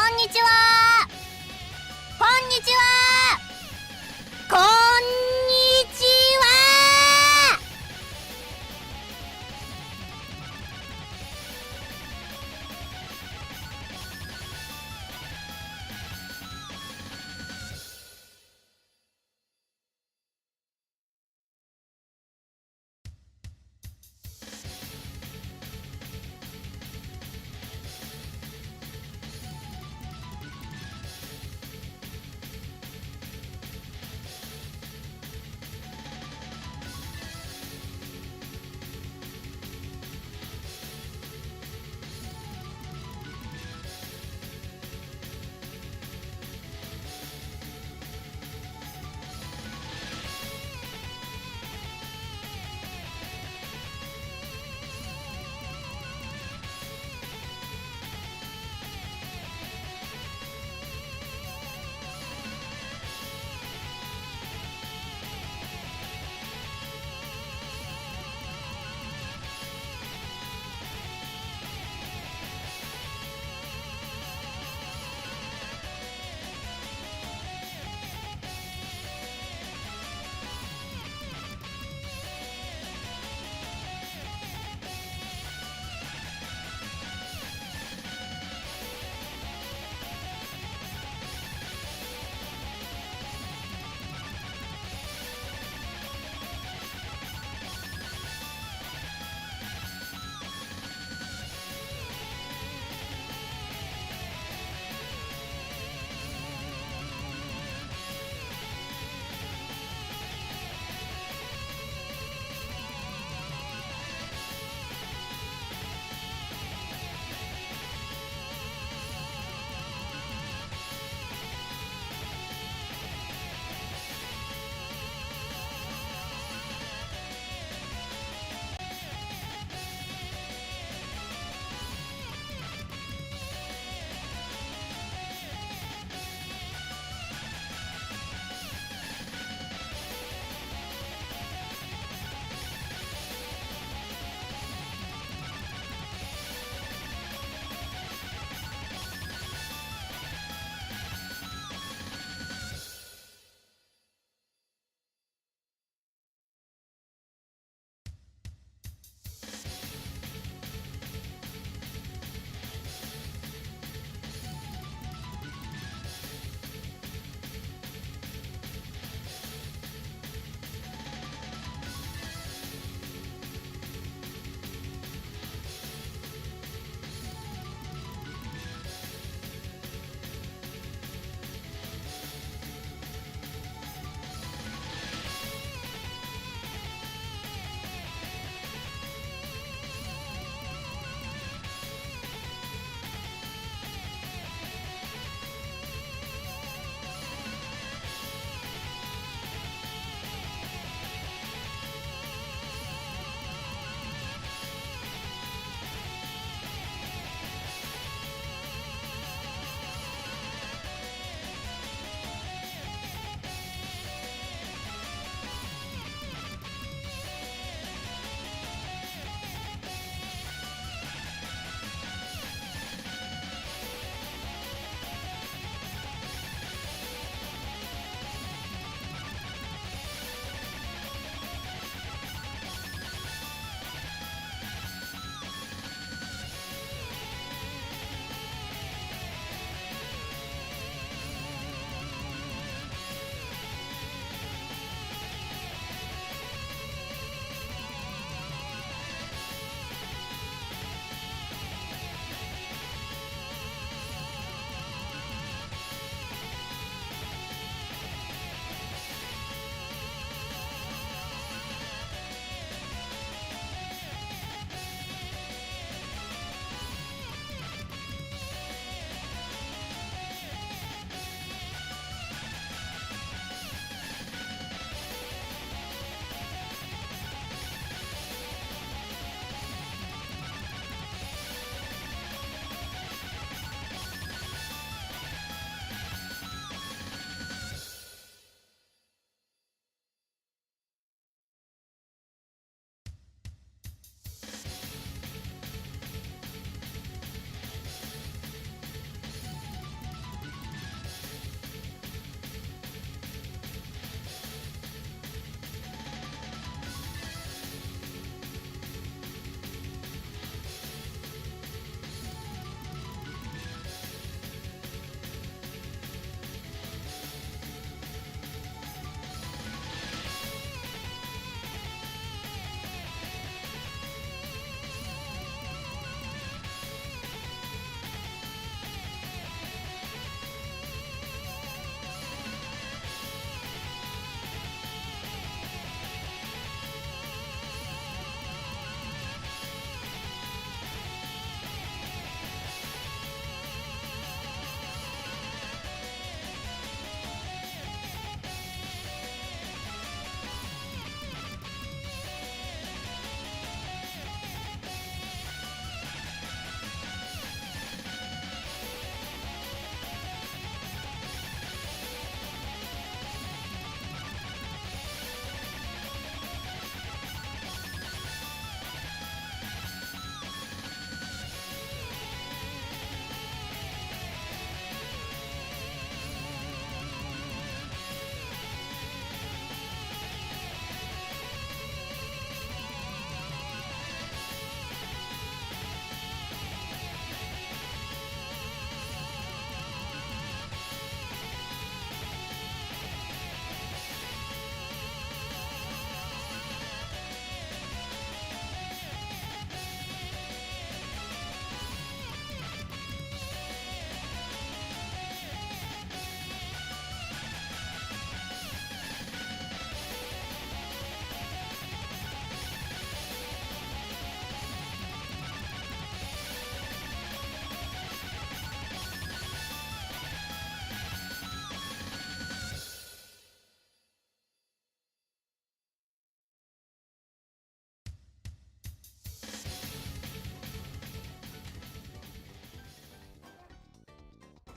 んにちは。こんにちは。こんにちは。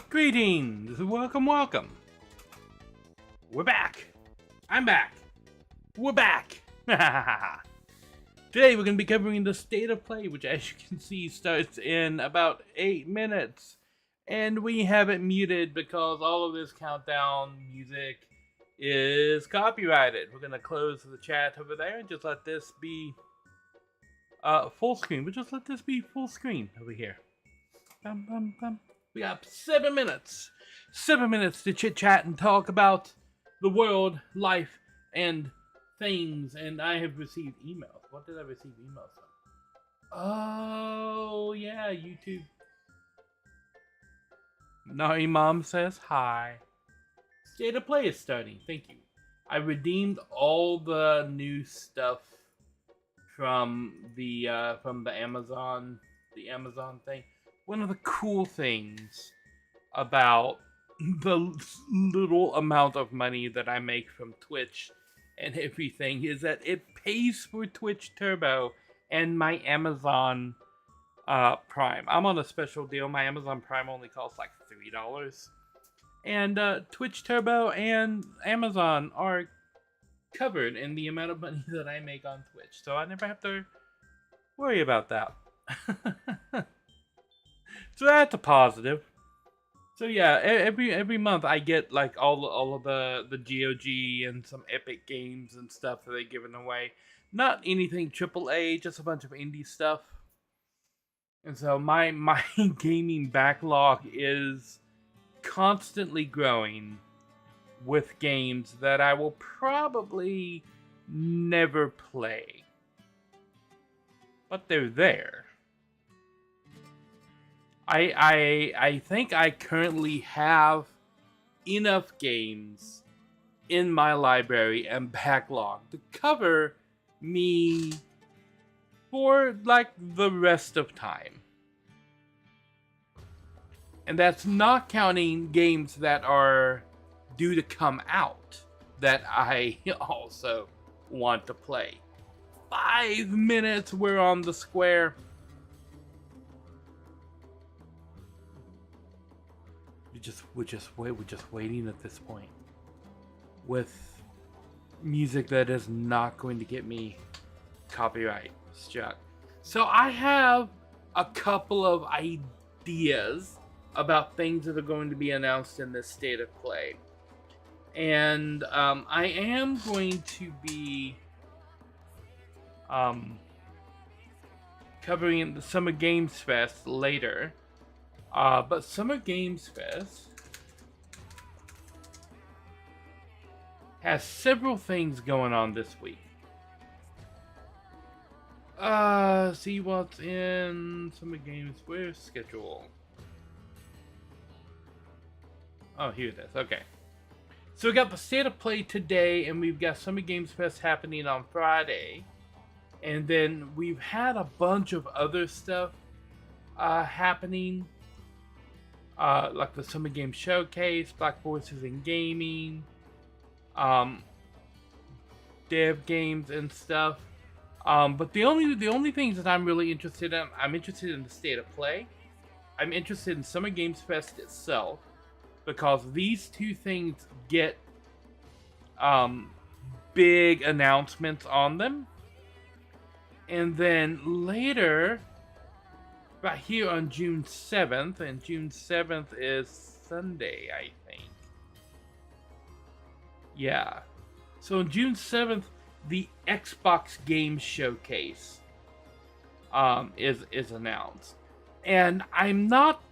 Greetings, welcome. We're back. I'm back. We're back. Today we're going to be covering the state of play, which as you can see starts in about 8 minutes. And we have it muted because all of this countdown music is copyrighted. We're going to close the chat over there and just let this be full screen. We'll just let this be full screen over here. We got 7 minutes. 7 minutes to chit chat and talk about the world, life, and things. And I have received emails. What did I receive emails from? Oh, yeah, YouTube. Nari Mom says hi. State of Play is starting. Thank you. I redeemed all the new stuff from the Amazon thing. One of the cool things about the little amount of money that I make from Twitch and everything is that it pays for Twitch Turbo and my Amazon Prime. I'm on a special deal. My Amazon Prime only costs like $3. And Twitch Turbo and Amazon are covered in the amount of money that I make on Twitch. So I never have to worry about that. So that's a positive. So yeah, every month I get like all of the GOG and some Epic games and stuff that they're giving away. Not anything AAA, just a bunch of indie stuff. And so my gaming backlog is constantly growing with games that I will probably never play. But they're there. I think I currently have enough games in my library and backlog to cover me for like the rest of time. And that's not counting games that are due to come out that I also want to play. 5 minutes, we're on the square. We're just waiting at this point with music that is not going to get me copyright struck. So I have a couple of ideas about things that are going to be announced in this state of play, and I am going to be covering the Summer Games Fest later. But Summer Games Fest has several things going on this week. See what's in Summer Games. Where's schedule? Oh, here it is. Okay. So we got the State of Play today, and we've got Summer Games Fest happening on Friday. And then we've had a bunch of other stuff happening. Like the Summer Game Showcase, Black Voices in Gaming, dev games and stuff. But the only things that I'm really interested in, I'm interested in the State of Play. I'm interested in Summer Games Fest itself, because these two things get big announcements on them. And then later, right here on June 7th, and June 7th is Sunday, I think. Yeah. So on June 7th, the Xbox Game Showcase is announced. And I'm not...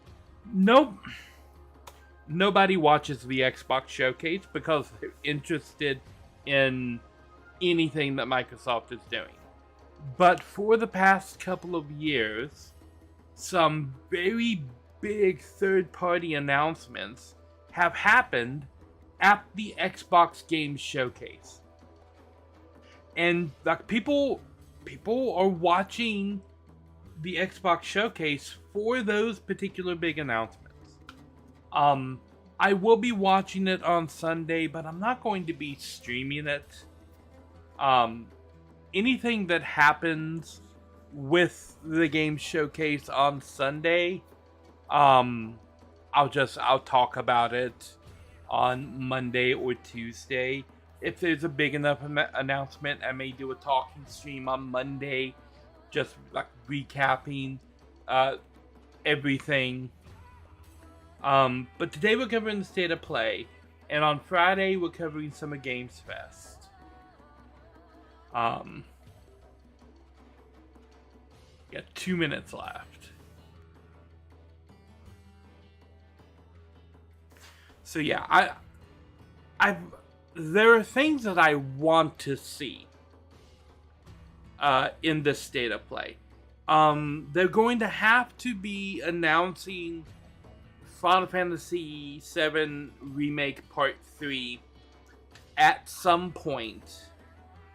Nobody watches the Xbox Showcase because they're interested in anything that Microsoft is doing. But for the past couple of years, some very big third-party announcements have happened at the Xbox Game Showcase. And like people are watching the Xbox Showcase for those particular big announcements. I will be watching it on Sunday, but I'm not going to be streaming it. Anything that happens with the game showcase on Sunday, I I'll talk about it on Monday or Tuesday. If there's a big enough announcement, I may do a talking stream on Monday, just like recapping everything. But today we're covering the state of play, and on Friday we're covering some of Games Fest. Got 2 minutes left. So yeah, there are things that I want to see in this state of play. They're going to have to be announcing Final Fantasy VII Remake Part 3 at some point,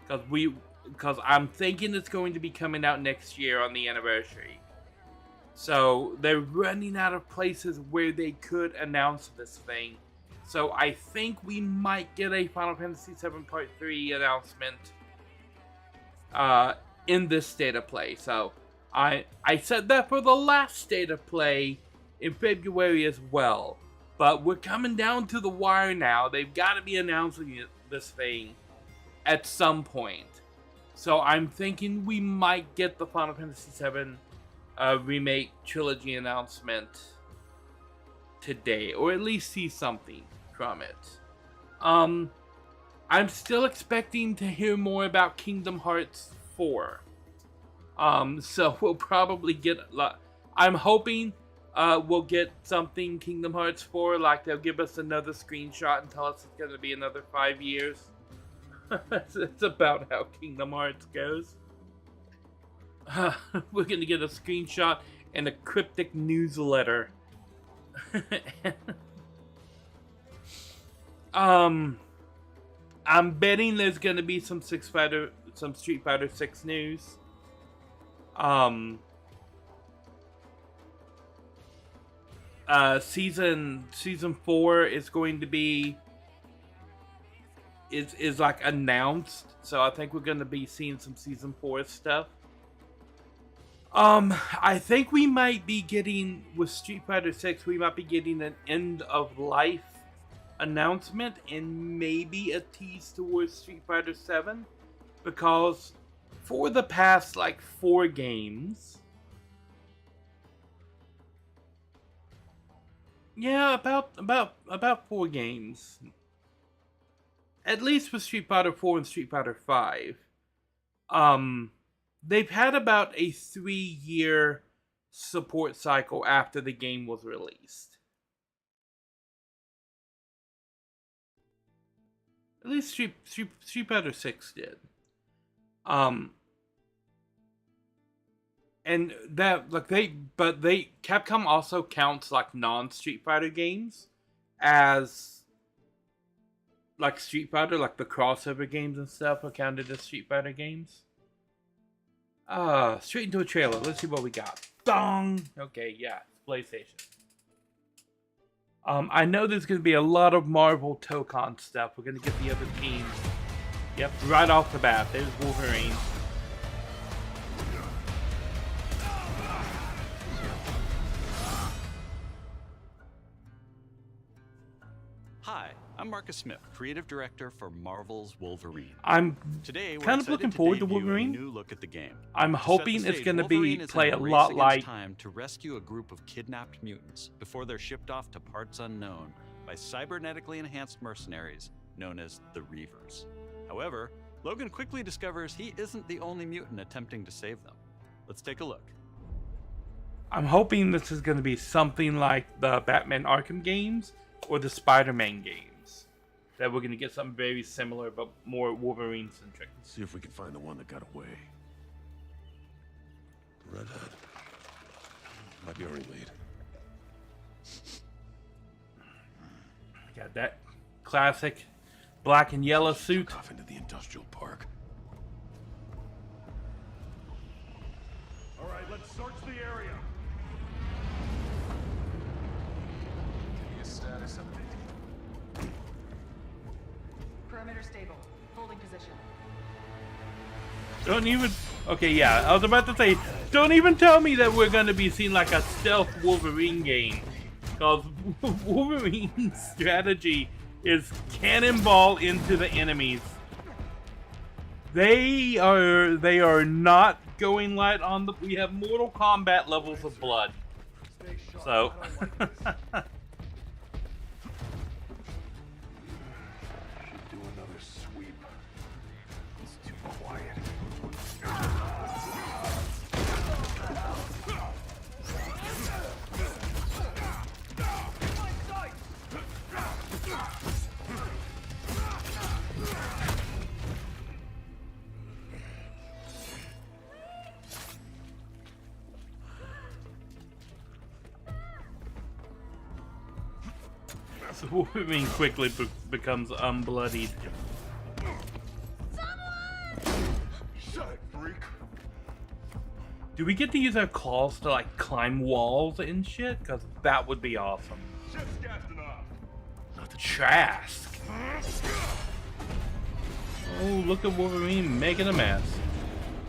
because I'm thinking it's going to be coming out next year on the anniversary. So they're running out of places where they could announce this thing. So I think we might get a Final Fantasy VII Part 3 announcement in this state of play. So I said that for the last state of play in February as well. But we're coming down to the wire now. They've got to be announcing this thing at some point. So I'm thinking we might get the Final Fantasy VII Remake Trilogy announcement today, or at least see something from it. I'm still expecting to hear more about Kingdom Hearts 4. So we'll probably get, I'm hoping we'll get something Kingdom Hearts 4, like they'll give us another screenshot and tell us it's going to be another 5 years. That's about how Kingdom Hearts goes. We're going to get a screenshot and a cryptic newsletter. I'm betting there's going to be some Street Fighter 6 news. Season 4 is going to be is like announced, so I think we're going to be seeing some season 4 stuff. I think we might be getting, with Street Fighter 6, we might be getting an end of life announcement and maybe a tease towards Street Fighter 7, because for the past like 4 games, yeah, about 4 games, at least with Street Fighter 4 and Street Fighter 5, they've had about a 3-year support cycle after the game was released. At least Street Fighter 6 did. And that, like, Capcom also counts like non-Street Fighter games as like Street Fighter, like the crossover games and stuff are counted as Street Fighter games. Straight into a trailer. Let's see what we got. Dong! Okay, yeah, it's PlayStation. I know there's going to be a lot of Marvel Tokon stuff. We're going to get the other teams. Yep, right off the bat. There's Wolverine. Hi, I'm Marcus Smith, creative director for Marvel's Wolverine. I'm Today, we're kind of looking forward to Wolverine. A new look at the game. I'm hoping it's going to be play a lot like time to rescue a group of kidnapped mutants before they're shipped off to parts unknown by cybernetically enhanced mercenaries known as the Reavers. However, Logan quickly discovers he isn't the only mutant attempting to save them. Let's take a look. I'm hoping this is going to be something like the Batman Arkham games or the Spider-Man games. That we're going to get something very similar, but more Wolverine-centric. See if we can find the one that got away. Redhead. Might be our lead. Got that classic black and yellow suit. Off into the industrial park. All right, let's search the area. Give me a status update. Perimeter stable. Holding position. Don't even... Okay, yeah, I was about to say, don't even tell me that we're going to be seeing like a stealth Wolverine game. Because Wolverine's strategy is cannonball into the enemies. They are not going light on the. We have Mortal Kombat levels of blood. So. Do another sweep. It's too quiet. So Wolverine quickly becomes unbloodied. Shut it, freak. Do we get to use our claws to like climb walls and shit? Because that would be awesome. Shit's gassing off. Not the Trask. Oh, look at Wolverine making a mess.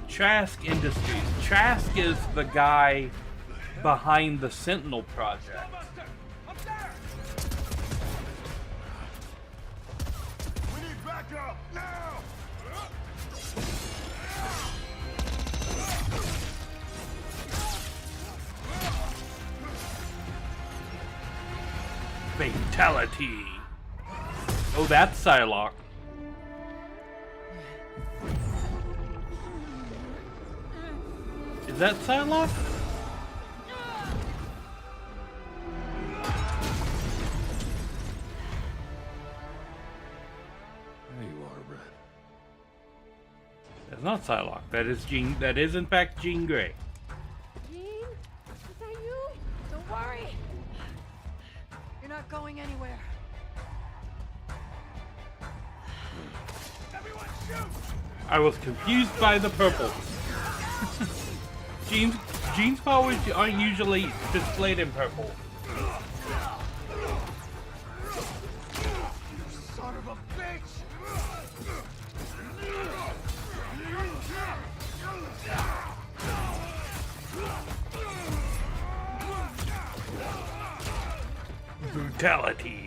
Trask Industries. Trask is the guy behind the Sentinel project. Up there! We need backup now! Fatality. Oh, that's Psylocke. Is that Psylocke? There you are, Red. That's not Psylocke. That is Jean. That is in fact Jean Grey. Jean? Is that you? Don't worry. You're not going anywhere. Everyone shoot! I was confused by the purple. Jean's powers aren't usually displayed in purple. Son of a bitch! Brutality.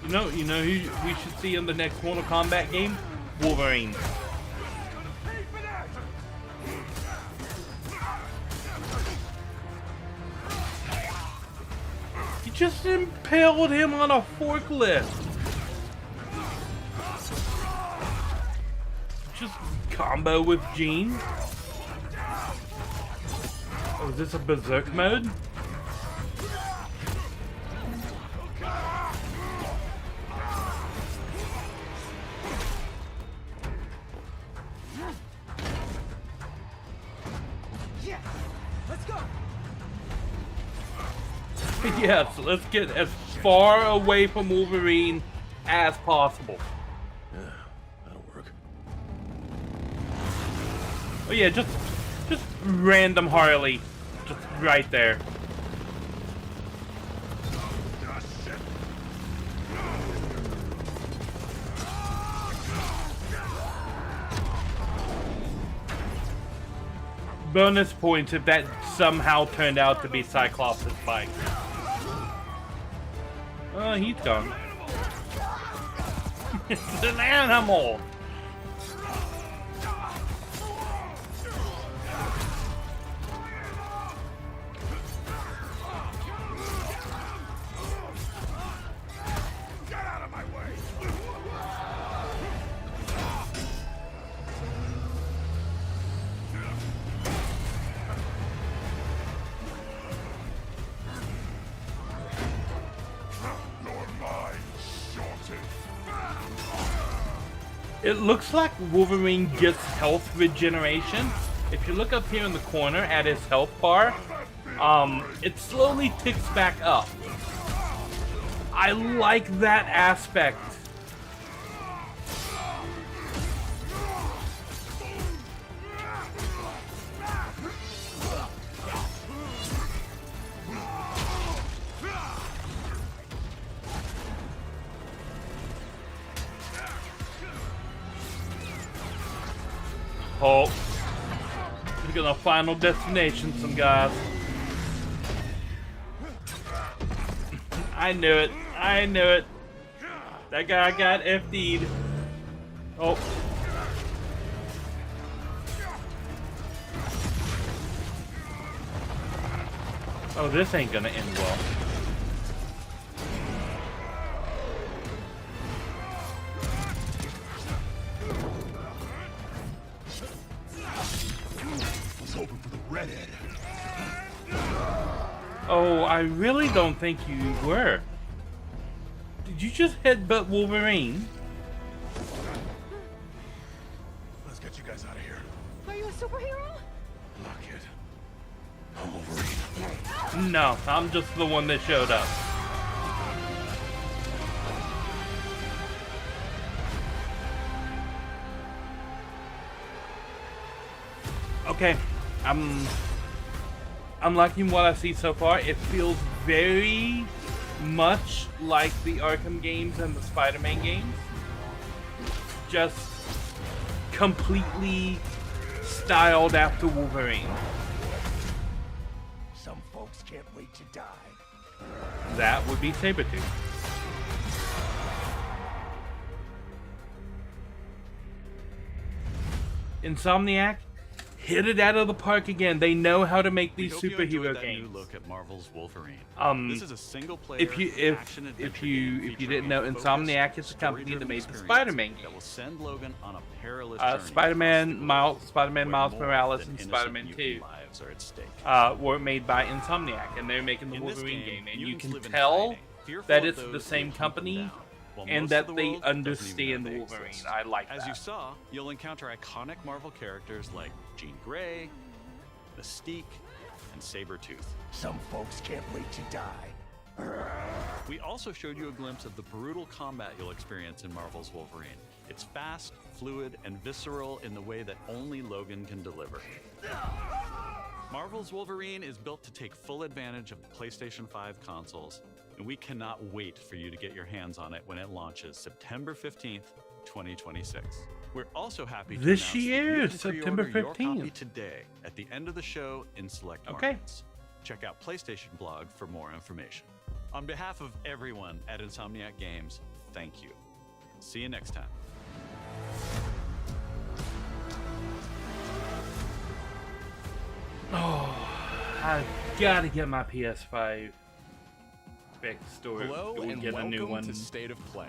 You know who we should see in the next Mortal Kombat game? Wolverine. He just impaled him on a forklift. Just combo with Jean. Oh, is this a berserk mode? Yes, let's get as far away from Wolverine as possible. Yeah, that'll work. Oh yeah, just random Harley, just right there. Bonus points if that somehow turned out to be Cyclops' bike. Oh, he's gone. It's an animal! Get out of my way! It looks like Wolverine gets health regeneration. If you look up here in the corner at his health bar, it slowly ticks back up. I like that aspect. Oh. We're gonna Final Destination some guys. I knew it. I knew it. That guy got FD'd. Oh. Oh, this ain't gonna end well. Redhead. Oh, I really don't think you were. Did you just headbutt Wolverine? Let's get you guys out of here. Are you a superhero? Look it. I'm Wolverine. No, I'm just the one that showed up. Okay, I'm liking what I see so far. It feels very much like the Arkham games and the Spider-Man games. Just completely styled after Wolverine. Some folks can't wait to die. That would be Sabretooth. Insomniac hit it out of the park again. They know how to make these superhero that games. New look at Marvel's Wolverine. This is a single player if you didn't know, Insomniac is the company that made the Spider-Man that will games. send Logan on a perilous journey Spider-Man Miles where Morales, more and than Spider-Man innocent 2 mutant lives are at stake. were made by Insomniac, and they're making the In this Wolverine game, and you mutants can live in tell hiding, fearful that of it's those the who same would hunt them company, down, while and most that of the they world doesn't even know understand they Wolverine. exist. I like As you that. saw, you'll encounter iconic Marvel characters like Jean Grey, Mystique, and Sabretooth. Some folks can't wait to die. We also showed you a glimpse of the brutal combat you'll experience in Marvel's Wolverine. It's fast, fluid, and visceral in the way that only Logan can deliver. Marvel's Wolverine is built to take full advantage of the PlayStation 5 consoles, and we cannot wait for you to get your hands on it when it launches September 15th, 2026. We're also happy to This announce that you year, can September pre-order your copy 15th. today at the end of the show in select Okay. markets. Check out PlayStation Blog for more information. On behalf of everyone at Insomniac Games, thank you. See you next time. Oh, I gotta get my PS5 fixed or Hello we'll and get a new welcome one. to State of Play.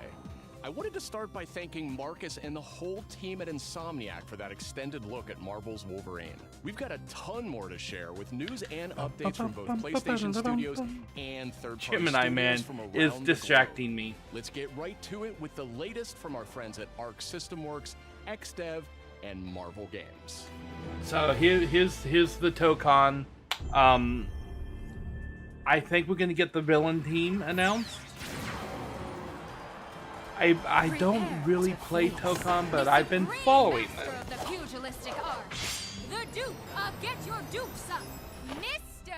I wanted to start by thanking Marcus and the whole team at Insomniac for that extended look at Marvel's Wolverine. We've got a ton more to share with news and updates from both PlayStation Studios and third-party Gemini studios Man from around is the globe. distracting me. Let's get right to it with the latest from our friends at Arc System Works, XDev, and Marvel Games. So here's the Tokon. I think we're gonna get the villain team announced. I don't really play Tokon, but I've been following them. Master of the pugilistic art, the Duke of Get Your Dukes Up, Mr.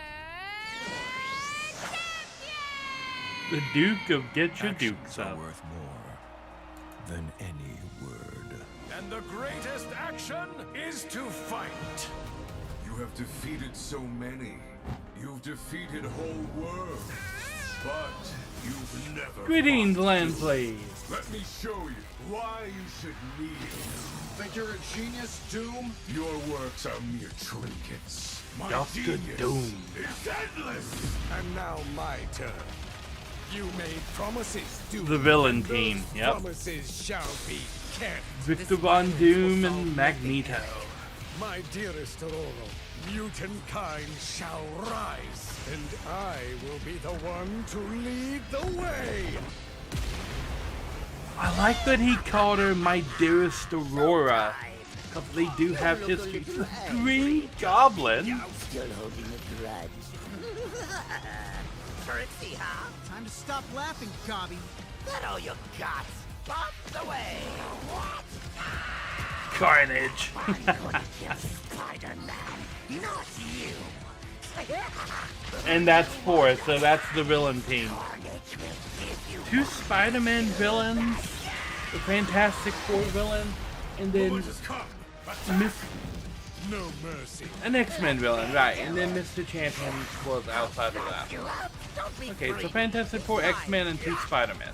Champion! The Duke of Get Your Actions Dukes are Up. worth more than any word. And the greatest action is to fight. You have defeated so many. You've defeated whole worlds. But you've never Greetings, fought land Doom. plays. Let me show you why you should kneel. Think you're a genius, Doom? Your works are mere trinkets. My Dr. genius Doom. is endless. And now my turn. You made promises, Doom. The villain Those team, yep. promises shall be kept. Victor Von Doom and Magneto. My dearest Aurora, mutant kind shall rise, and I will be the one to lead the way. I like that he called her my dearest Aurora, because they do have history. The Green Goblin. Still holding a grudge. Trixie, huh? Time to stop laughing, Gobby. That all you got? Bump away. What? Carnage. I'm going to kill Spider-Man, not you. And that's four, so that's the villain team. Carnage will give you Two Spider-Man villains, the Fantastic Four villain, and then no mercy. An X-Men villain, right? And then Mr. Champion was outside of that. Okay, so Fantastic Four, X-Men, and 2 Spider-Men.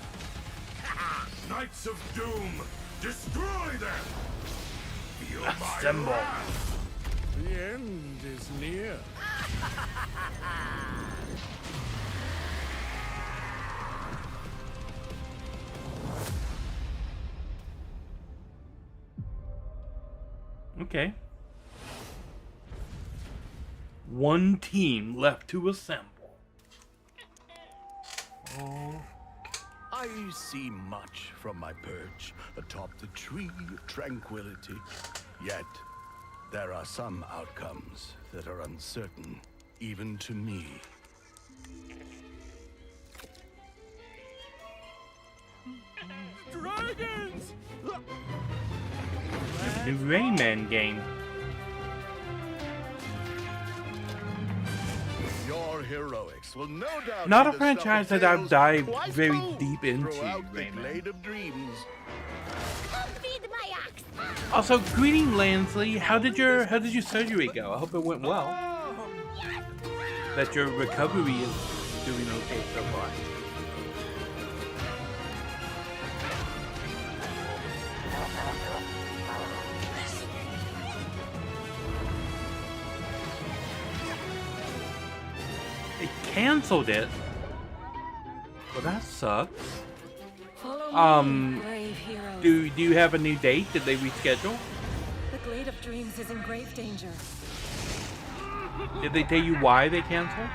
Knights of Doom, destroy them! Feel my Assemble. wrath! The end is near. Okay. One team left to assemble. I see much from my perch atop the tree of tranquility. Yet, there are some outcomes that are uncertain, even to me. Dragons! The Rayman game. Your heroics will no doubt Not be a the franchise stuff of that I've tales dived twice very told deep into, throughout the Rayman. Glade of Dreams. Come feed my ox. Also, greeting Lansley. How did your surgery go? I hope it went well. That your recovery is doing okay so far. They canceled it. Well, that sucks. Follow me, brave heroes. Do you have a new date? Did they reschedule? The Glade of Dreams is in grave danger. Did they tell you why they canceled?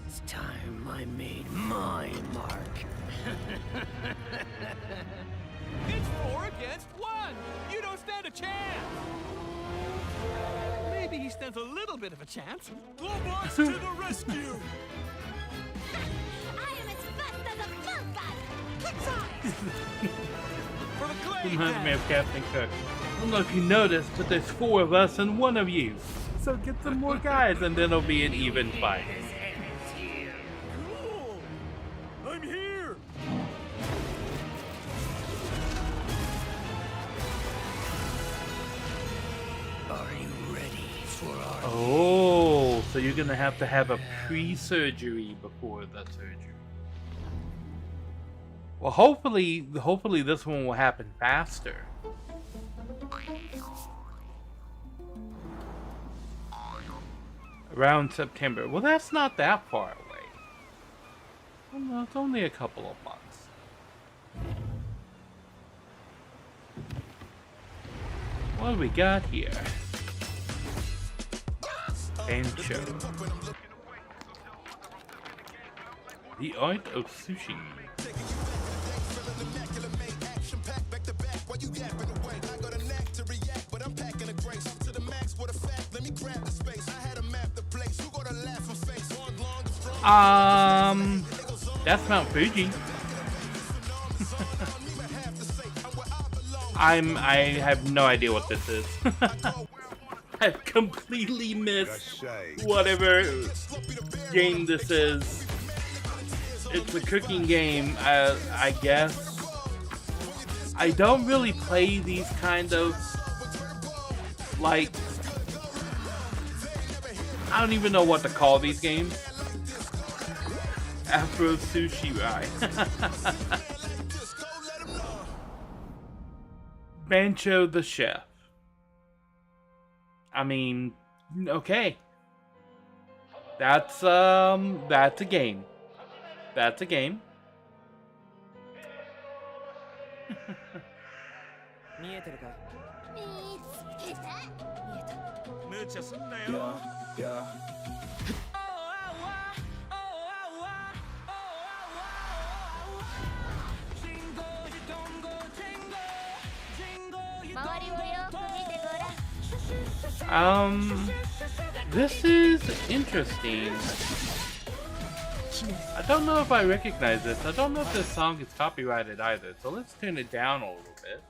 It's time I made my mark. It's 4 against 1! You don't stand a chance! Maybe he stands a little bit of a chance. Robots to the rescue! I am as fast as a falcon. Kick For the Glade! Reminds me of Captain Cook. I don't know if you noticed, but there's 4 of us and 1 of you. So get some more guys and then it'll be an even fight. Cool! I'm here! Are you ready for our... Oh, so you're gonna have to have a pre-surgery before the surgery. Well, hopefully this one will happen faster. Around September. Well, that's not that far away. Well, no, it's only a couple of months. What do we got here? Bancho. The Art of Sushi. That's Mount Fuji. I have no idea what this is. I've completely missed whatever game this is. It's a cooking game, I guess. I don't really play these kind of, like, I don't even know what to call these games. Afro Sushi Rai. Bancho the Chef. I mean, okay. That's a game. That's a game. This is interesting. I don't know if I recognize this. I don't know if this song is copyrighted either. So let's turn it down a little bit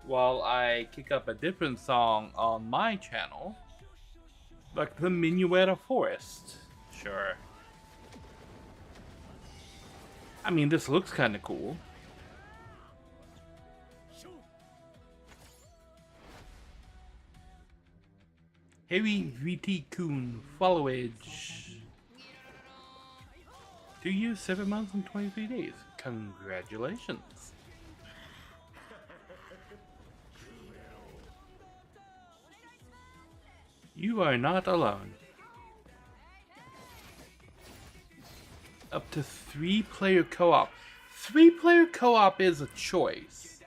while I kick up a different song on my channel. Like the Minuet of Forest. Sure. I mean, this looks kind of cool. Harry VT Kun followage. 2 years, 7 months, and 23 days. Congratulations. You are not alone. Up to 3-player co-op. 3-player co-op is a choice.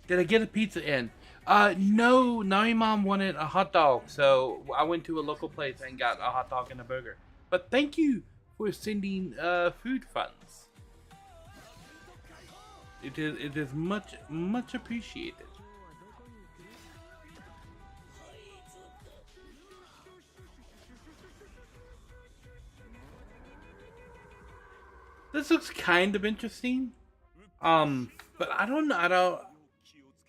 Did I get a pizza in? No, Nari Mom wanted a hot dog, so I went to a local place and got a hot dog and a burger. But thank you for sending food funds. It is much appreciated. This looks kind of interesting. But I don't know.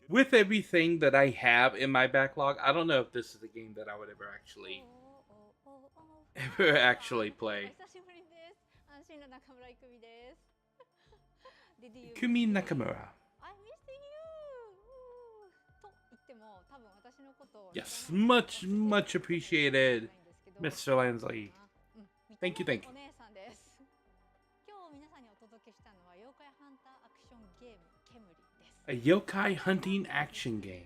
With everything that I have in my backlog, I don't know if this is a game that I would ever actually play. Kumi Nakamura. Yes, much appreciated, Mr. Lansley. Thank you. A yokai hunting action game.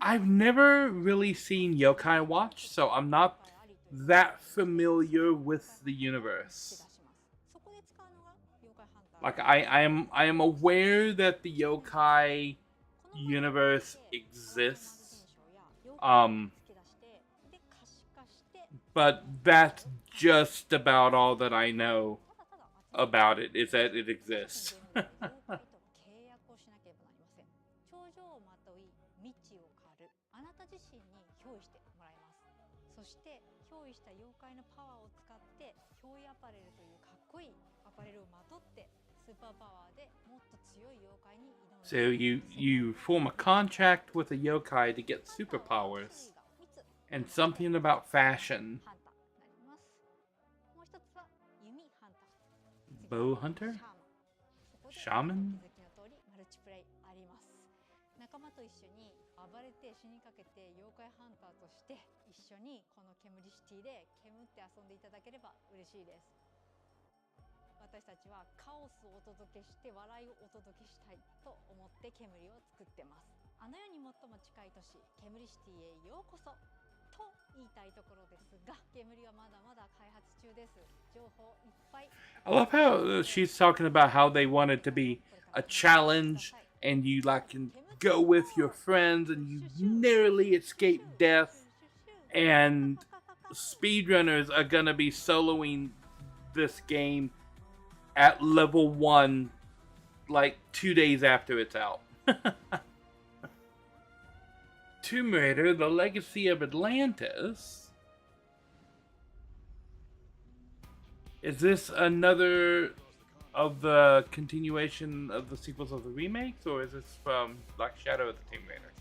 I've never really seen Yokai Watch, so I'm not that familiar with the universe. Like I am aware that the yokai universe exists. But that's just about all that I know about it, is that it exists. So you form a contract with a yokai to get superpowers, and something about fashion. Bow hunter? Shaman? I love how she's talking about how they want it to be a challenge and you like can go with your friends and you narrowly escape death, and speedrunners are gonna be soloing this game at level 1 like 2 days after it's out. Tomb Raider: The Legacy of Atlantis. Is this another of the continuation of the sequels of the remakes, or is this from like Shadow of the Tomb Raider?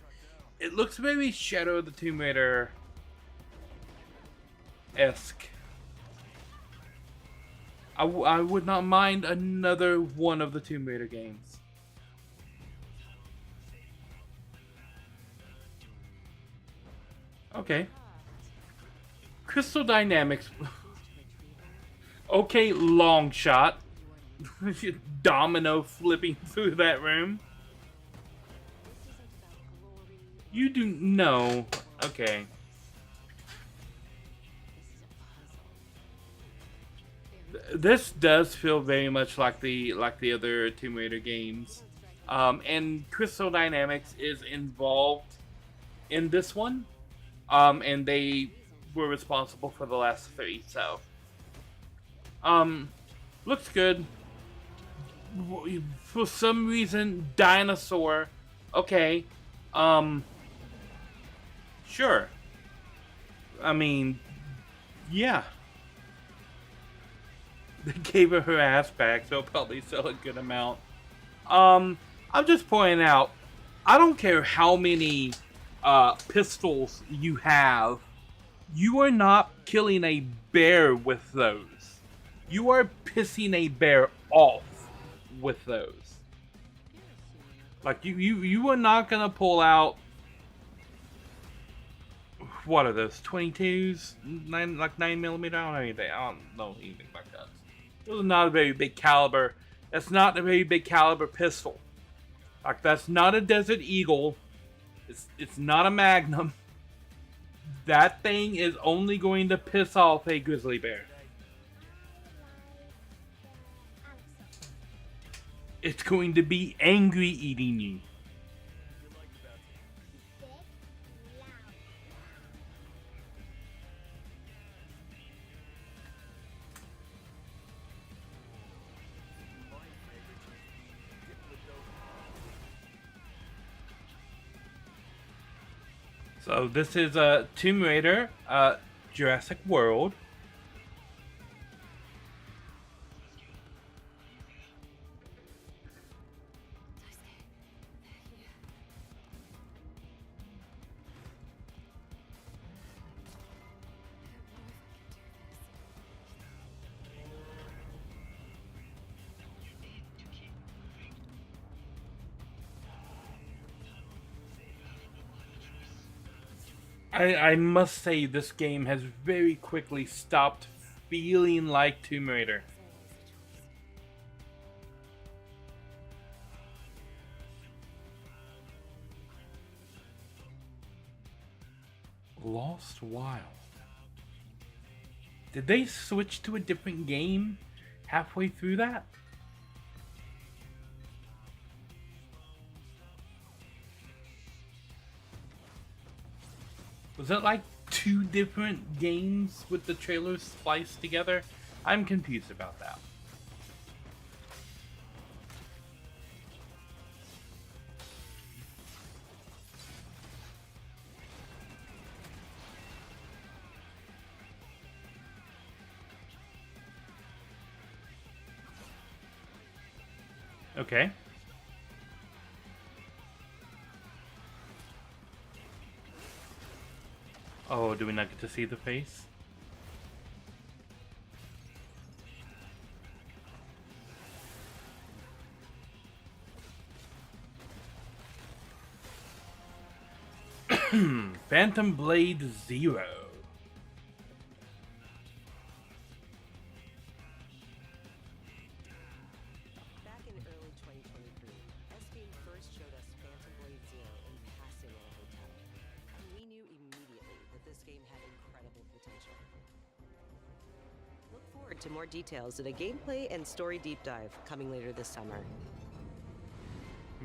It looks very Shadow of the Tomb Raider-esque. I would not mind another one of the Tomb Raider games. Okay. Crystal Dynamics. Okay, long shot. Domino flipping through that room. You do no. Okay. This does feel very much like the other Tomb Raider games, and Crystal Dynamics is involved in this one, and they were responsible for the last 3. So, looks good. For some reason, dinosaur. Okay, sure. I mean, yeah. They gave her ass back, so probably sell a good amount. I'm just pointing out, I don't care how many pistols you have, you are not killing a bear with those. You are pissing a bear off with those. Like you were not gonna pull out. What are those 22s? 9mm? I don't know anything. I don't know anything like that. Those are not a very big caliber. That's not a very big caliber pistol. Like, that's not a Desert Eagle. It's not a Magnum. That thing is only going to piss off a grizzly bear. It's going to be angry eating you. So this is Tomb Raider, Jurassic World. I must say, this game has very quickly stopped feeling like Tomb Raider. Lost Wild. Did they switch to a different game halfway through that? Was it like 2 different games with the trailers spliced together? I'm confused about that. Okay. Oh, do we not get to see the face? Phantom Blade Zero. Back in early 2023, S-Game first showed us Phantom Blade Zero in passing at a hotel. And we knew immediately that this game had incredible potential. Look forward to more details in a gameplay and story deep dive coming later this summer.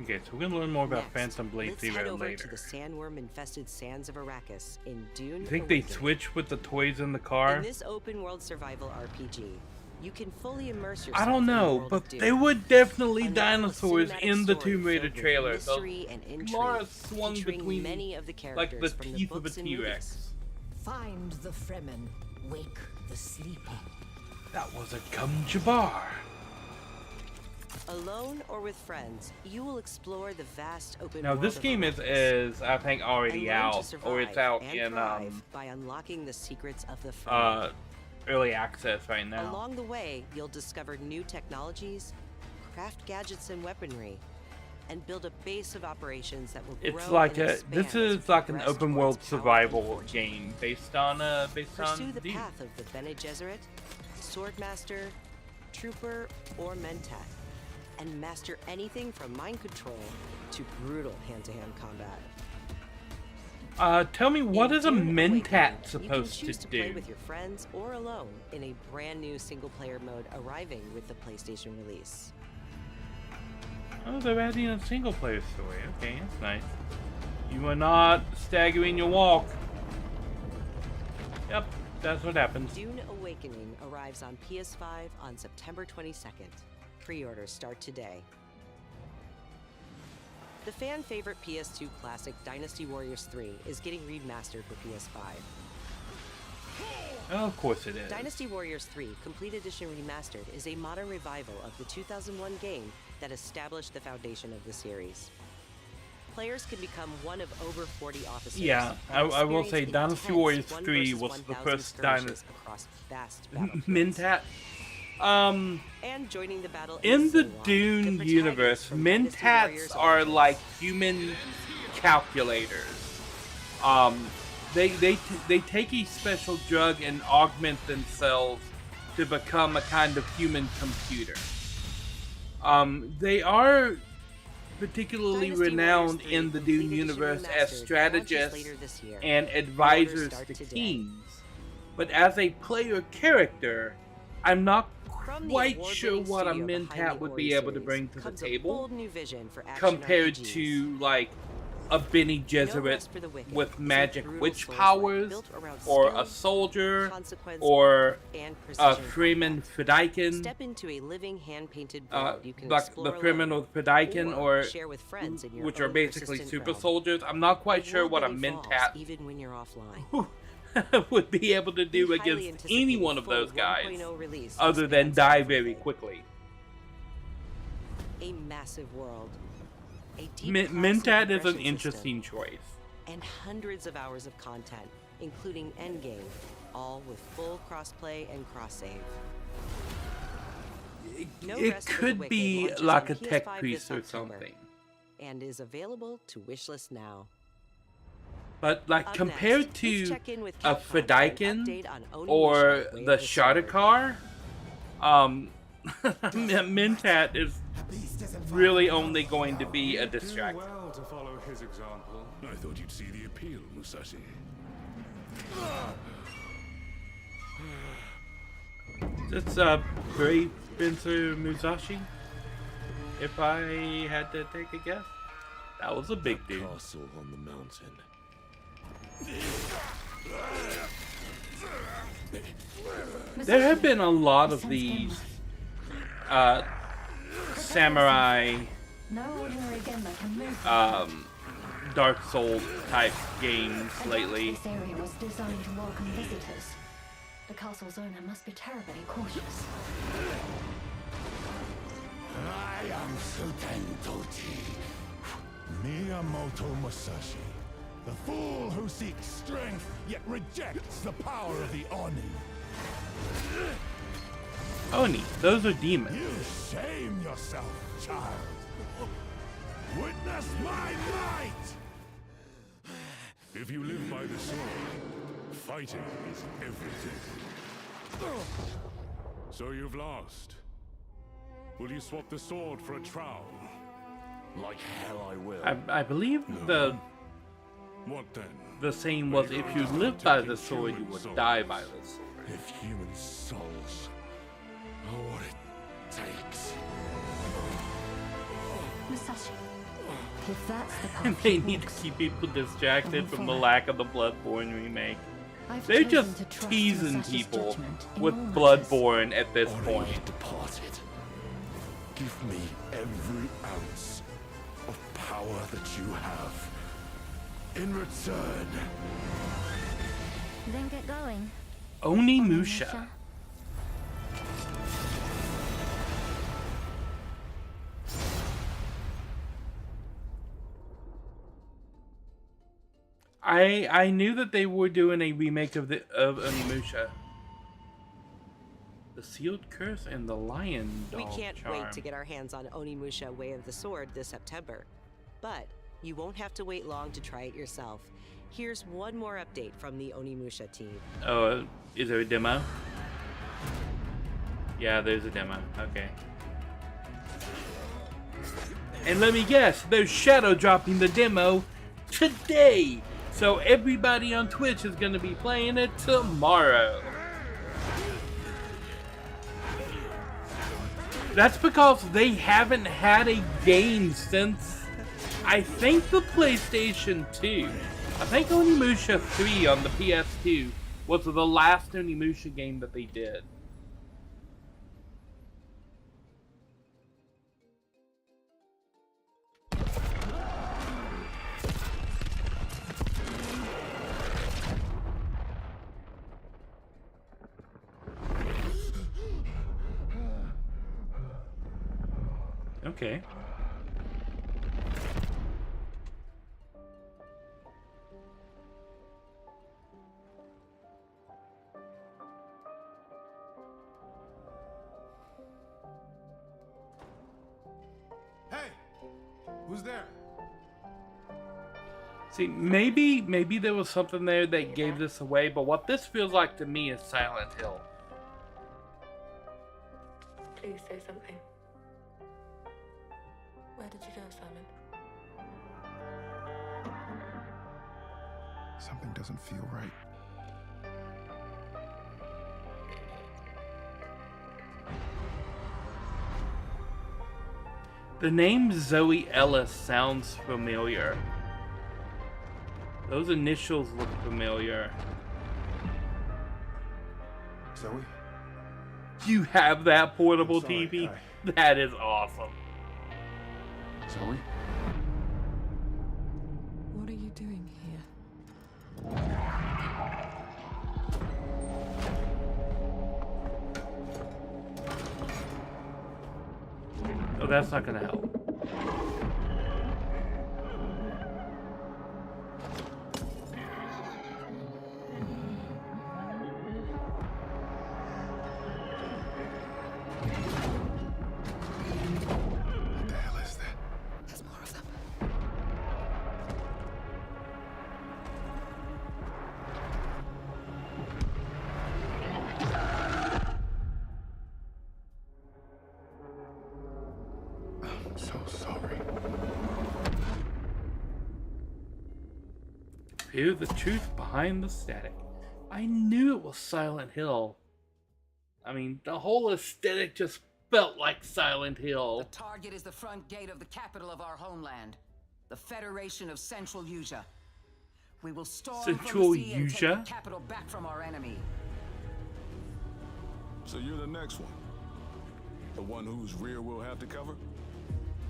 Okay, so we're gonna learn more about Next, Phantom Blade let's head Zero over later. to the sandworm-infested sands of Arrakis in Dune. You think they Awakening. switch with the toys in the car? In this open-world survival RPG, you can fully immerse yourself I don't in the know, world but of Dune. there were definitely A novel of dinosaurs cinematic in the story Tomb Raider filled with trailer. So mystery and intrigue, Laura swung featuring between many of the like the characters from the teeth of a books and T-Rex. movies. Find the Fremen, wake the sleeping. That was a Gum Jabbar. Alone or with friends, you will explore the vast open Now world this of game Arrakis is I think and already learn to out, or survive it's out and in thrive by unlocking the secrets of the Fremen. early access right now. Along the way, you'll discover new technologies, craft gadgets and weaponry, and build a base of operations that will grow It's like and a expand this as is you like an progress open towards world power and survival fortune. game based on Pursue the Dune. path of the Bene Gesserit, Swordmaster, Trooper, or Mentat, and master anything from mind control to brutal hand-to-hand combat. Tell me, what In is a Dune Awakening, Mentat you supposed can choose to to play do? with your friends or alone in a brand new single-player mode arriving with the PlayStation release. Oh, they're adding a single player story. Okay, that's nice. You are not staggering your walk. Yep, that's what happens. Dune Awakening arrives on PS5 on September 22nd. Pre-orders start today. The fan-favorite PS2 classic Dynasty Warriors 3 is getting remastered for PS5. Oh, of course it is. Dynasty Warriors 3 Complete Edition Remastered is a modern revival of the 2001 game that established the foundation of the series. Players can become one of over 40 officers. Yeah, and I will say experience Dynasty intense Warriors 1 3 versus was the 1,000 first skirmishes Dynasty. across vast battlefields. Mentat. And joining the battle In the Singwon, Dune the universe, protagonist from Dynasty Warriors mentats are Origins. like human calculators. They take a special drug and augment themselves to become a kind of human computer. They are particularly Dynasty renowned Warriors 3 in the Dune Complete Edition universe as Remastered launches strategists later this year. and Pre-orders advisors start to today. kings. But as a player character, I'm not From the quite award-winning sure what a studio behind mentat the would Ori be able to series bring to the comes a table bold new vision for action compared RPGs. to like a Benny Gesserit rest for the wicked with is a magic brutal witch Souls-like powers, built around or skill, a soldier, consequence, or and a precision Freeman Fedaykin, Step into a living hand-painted world you can like explore the Freeman alone, with Fedaykin, or share with friends in your which are own basically persistent super realm. soldiers. I'm not quite A sure world what a that evolves mentat even when you're offline. would be able to do The highly against any anticipated one of full those guys, 1.0 release other than expands die everything. very quickly. A massive world. A deep Mentat classic is an progression interesting system, choice. and hundreds of hours of content, including endgame, all with full crossplay and cross-save. No It Rest for the could Wicked be launches like on a tech PS5 priest this or October, something. and is available to wishlist now. But like Up compared next, let's to check in with a Capcom for an Fedaykin update on Onimusha, or Way the of Sword. Shadokar, Mentat is really only going to be a distraction. Well to follow his example. I thought you'd see the appeal, Musashi. It's Brave Spencer Musashi. If I had to take a guess, that was a big dude. Castle on the mountain. There have been a lot of these samurai No ordinary gemma can move. Dark Souls type games lately. This area was designed to welcome visitors. The castle's owner must be terribly cautious. I am Suten Tochi, Miyamoto Musashi, the fool who seeks strength yet rejects the power of the Oni. Oni, those are demons. You shame yourself, child. Witness my might! If you live by the sword, fighting is everything. So you've lost. Will you swap the sword for a trowel? Like hell I will. I believe What then? the saying was, if you live by the sword, you would die by the sword. If human souls are what it takes. Musashi, if that's the path And they he need to walks, keep people distracted from the follow. lack of the Bloodborne remake. I've They're chosen just to trust teasing Musashi's people judgment in with all matters. Bloodborne at this Oni point. departed. Give me every ounce of power that you have. In return. Then get going. Onimusha. I knew that they were doing a remake of Onimusha. The Sealed Curse and the Lion Dog We can't Charm. wait to get our hands on Onimusha Way of the Sword this September. But you won't have to wait long to try it yourself. Here's one more update from the Onimusha team. Oh, is there a demo? Yeah, there's a demo. Okay. And let me guess, they're shadow dropping the demo today. So everybody on Twitch is going to be playing it tomorrow. That's because they haven't had a game since, I think, the PlayStation 2. I think Onimusha 3 on the PS2 was the last Onimusha game that they did. Okay. Who's there? See, maybe there was something there that gave this away, but what this feels like to me is Silent Hill. Please say something. Where did you go, Simon? Something doesn't feel right. The name Zoe Ellis sounds familiar. Those initials look familiar. Zoe? You have that portable sorry, TV? Kai. That is awesome. Zoe? What are you doing here? Oh, that's not gonna help. What the hell is that? There's more of them. I'm so sorry. Hear the truth behind the static. I knew it was Silent Hill. I mean, the whole aesthetic just felt like Silent Hill. The target is the front gate of the capital of our homeland, the Federation of Central Usia. We will storm Central from the sea and take Usia? the capital back from our enemy. So you're the next one? The one whose rear we'll have to cover?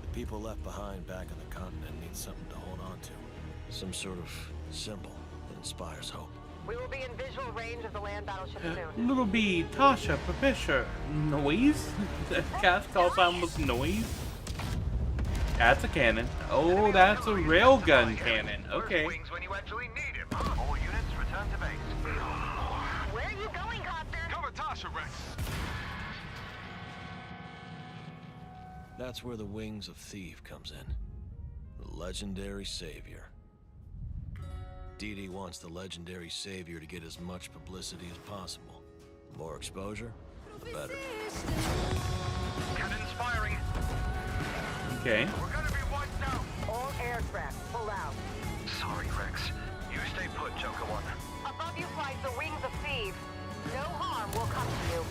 The people left behind back on the continent need something to hold on to. Some sort of symbol that inspires hope. We will be in visual range of the land battleship soon. Little B, Tasha, Professor. Noise? That cast call sign was noise? That's a cannon. Oh, that's a railgun cannon. Okay. When you actually need him. All units return to base. Where are you going, Copter? Cover Tasha, Rex. That's where the Wings of Thief comes in. The legendary savior. Dee Dee wants the legendary savior to get as much publicity as possible. The more exposure, the better. Cannons firing. Okay. We're gonna be wiped out. All aircraft, pull out. Sorry, Rex. You stay put, Joker One. Above you flies the Wings of Thieves. No harm will come to you.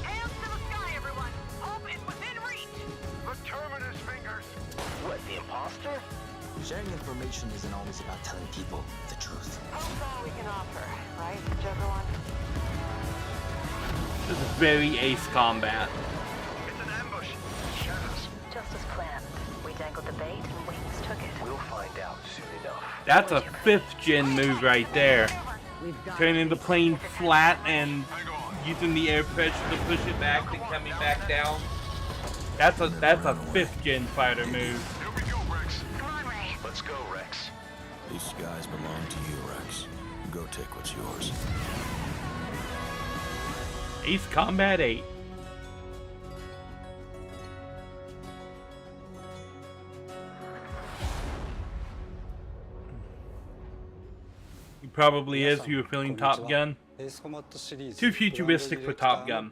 Hands to the sky, everyone. Hope is within reach. The Terminus fingers. What, the imposter? Sharing information isn't always about telling people the truth. Hope's all we can offer, right, Joker One? This is very Ace Combat. It's an ambush. Shadows. Just as planned. We dangled the bait and Wings took it. We'll find out soon enough. That's a 5th gen move right there. Turning the plane flat and using the air pressure to push it back and coming back down. That's a 5th gen fighter move. Here we go, Rex. Come on, Ray. Let's go, Rex. These skies belong to you, Rex. Go take what's yours. Ace Combat 8. He probably is if you were feeling Top Gun. Too futuristic for Top Gun.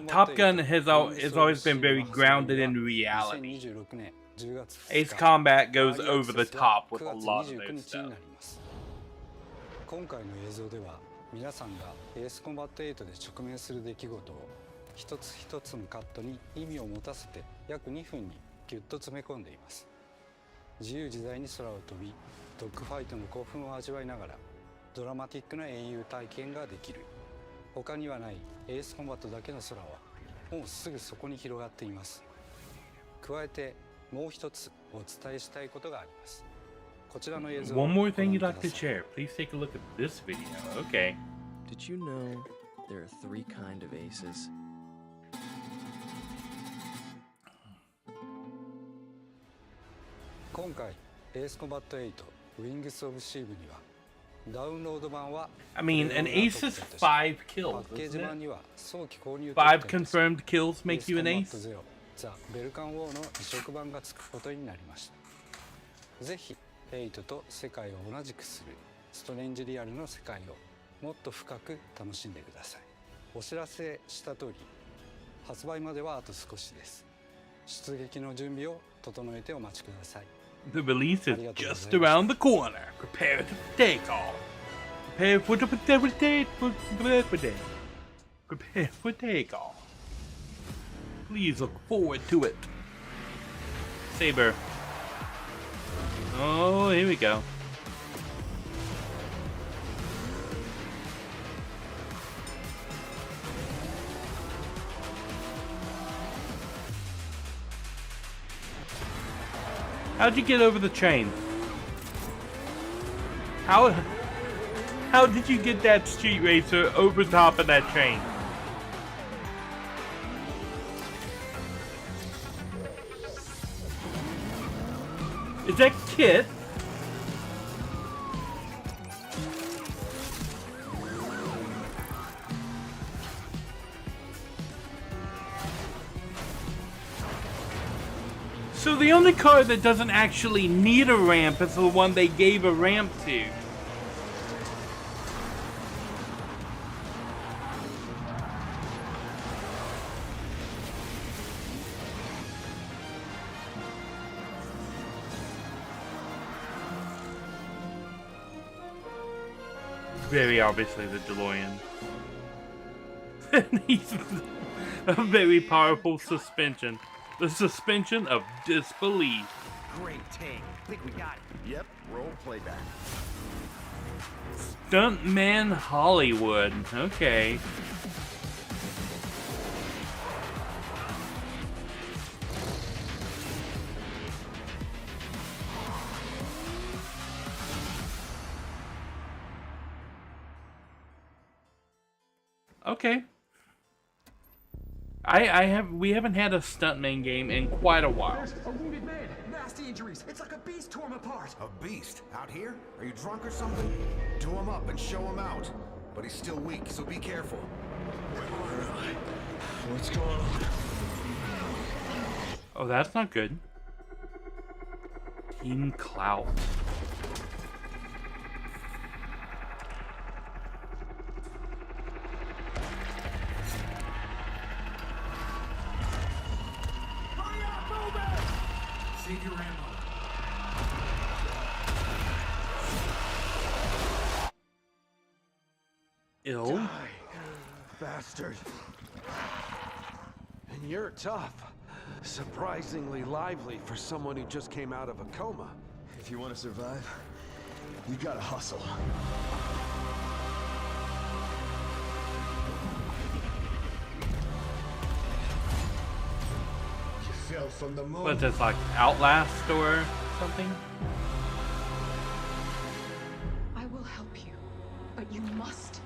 Top Gun has always been very grounded in reality. Ace Combat goes over the top with a lot of their stuff. 今回の映像では皆さんがエースコンバット8で直面する出来事を一つ一つのカットに意味を持たせて約2分にギュッと詰め込んでいます。自由自在に空を飛びドッグファイトの興奮を味わいながらドラマティックな英雄体験ができる。他にはないエースコンバットだけの空はもうすぐそこに広がっています。加えてもう一つお伝えしたいことがあります。 One more thing you'd like to share. Please take a look at this video. Okay. Did you know there are 3 kinds of aces? 今回エースコンバット8 Wings of Thief にはダウンロード版は I mean, an ace is 5 kills, パッケージ isn't 版 it? には早期購入 5 confirmed kills make you an ace? ザ・ベルカンウォーの移植版がつくことになりました。ぜひ8と世界を同じくするストレンジリアルの世界をもっと深く楽しんでください。お知らせした通り発売まではあと少しです。出撃の準備を整えてお待ちください。 The release is just around the corner. Prepare to take off. Prepare for takeoff. Please look forward to it. Saber. Oh, here we go. How'd you get over the train? How did you get that street racer over top of that train? Is that Kit? So the only car that doesn't actually need a ramp is the one they gave a ramp to. Very obviously the DeLorean. He's a very powerful suspension. The suspension of disbelief. Great take. Think we got it. Yep, roll playback. Stuntman Hollywood. Okay. Okay. We haven't had a stuntman game in quite a while. There's a wounded man. Nasty injuries. It's like a beast tore him apart. A beast? Out here? Are you drunk or something? Do him up and show him out. But he's still weak, so be careful. What's going on? Oh, that's not good. Team Clout. Save your ammo. Ill? Die, bastard. And you're tough. Surprisingly lively for someone who just came out of a coma. If you want to survive, you gotta hustle. From the moon. What's this, like Outlast or something? I will help you, but you must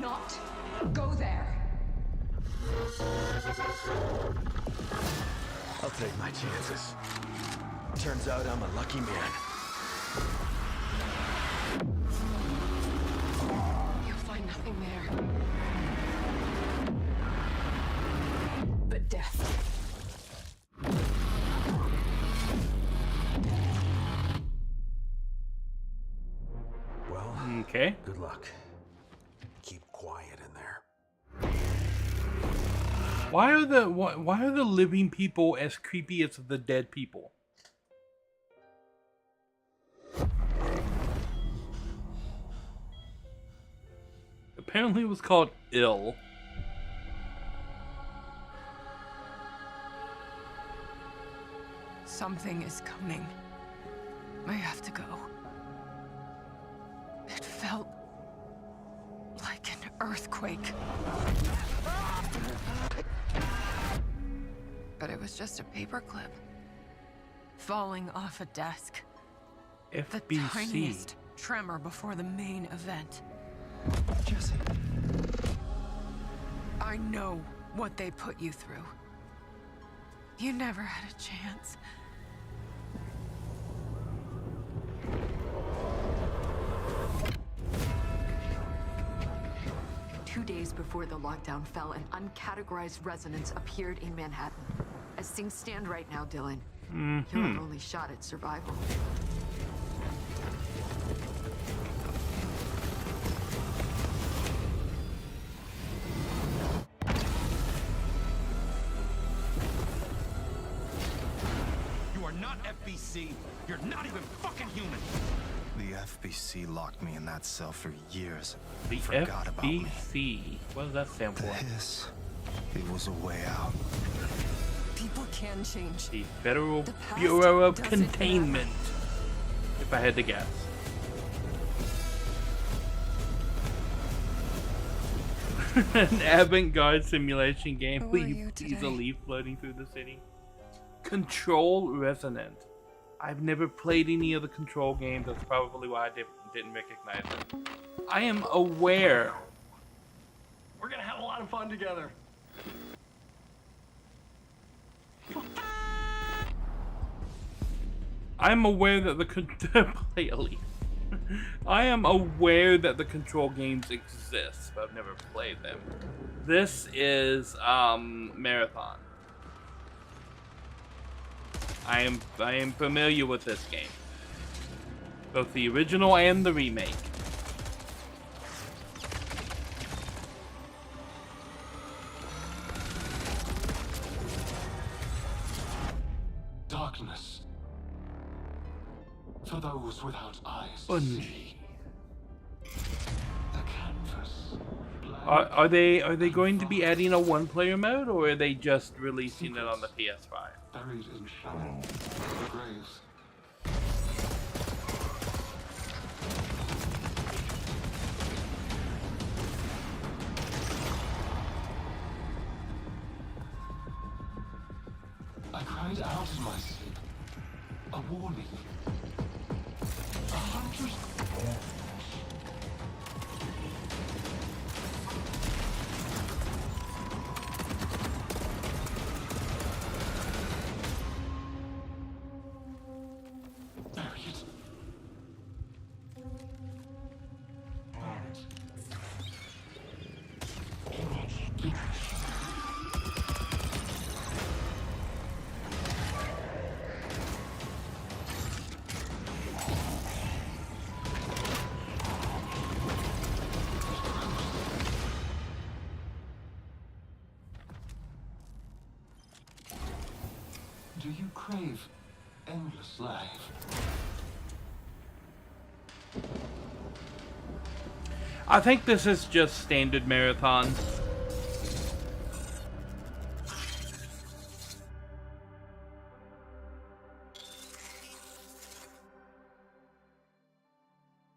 not go there. I'll take my chances. Turns out I'm a lucky man. You'll find nothing there but death. Okay. Good luck. Keep quiet in there. Why are the living people as creepy as the dead people? Apparently it was called Ill. Something is coming. I have to go. It felt like an earthquake. But it was just a paperclip falling off a desk. The FBC. tiniest tremor before the main event. Jesse. I know what they put you through. You never had a chance. 2 days before the lockdown fell, an uncategorized resonance appeared in Manhattan. As things stand right now, Dylan, you're our only shot at survival. You are not FBC. You're not even fucking human. The FBC locked me in that cell for years. The Forgot about me. FBC. What does that stand for? This, it was a way out. People can change. The Federal The past Bureau of doesn't Containment. If I had to guess. An avant-garde simulation game where you see a leaf floating through the city. Control Resonant. I've never played any of the Control games. That's probably why I didn't recognize it. I am aware. We're gonna have a lot of fun together. I'm aware that the play a leaf. I am aware that the Control games exist, but I've never played them. This is Marathon. I am familiar with this game. Both the original and the remake. Darkness. For those without eyes. Bungie. The canvas. Are they going to be adding a one-player mode, or are they just releasing it on the PS5? Buried in shadow. The graves. I cried out in my sleep. A warning. 100. Do you crave endless life? I think this is just standard Marathon.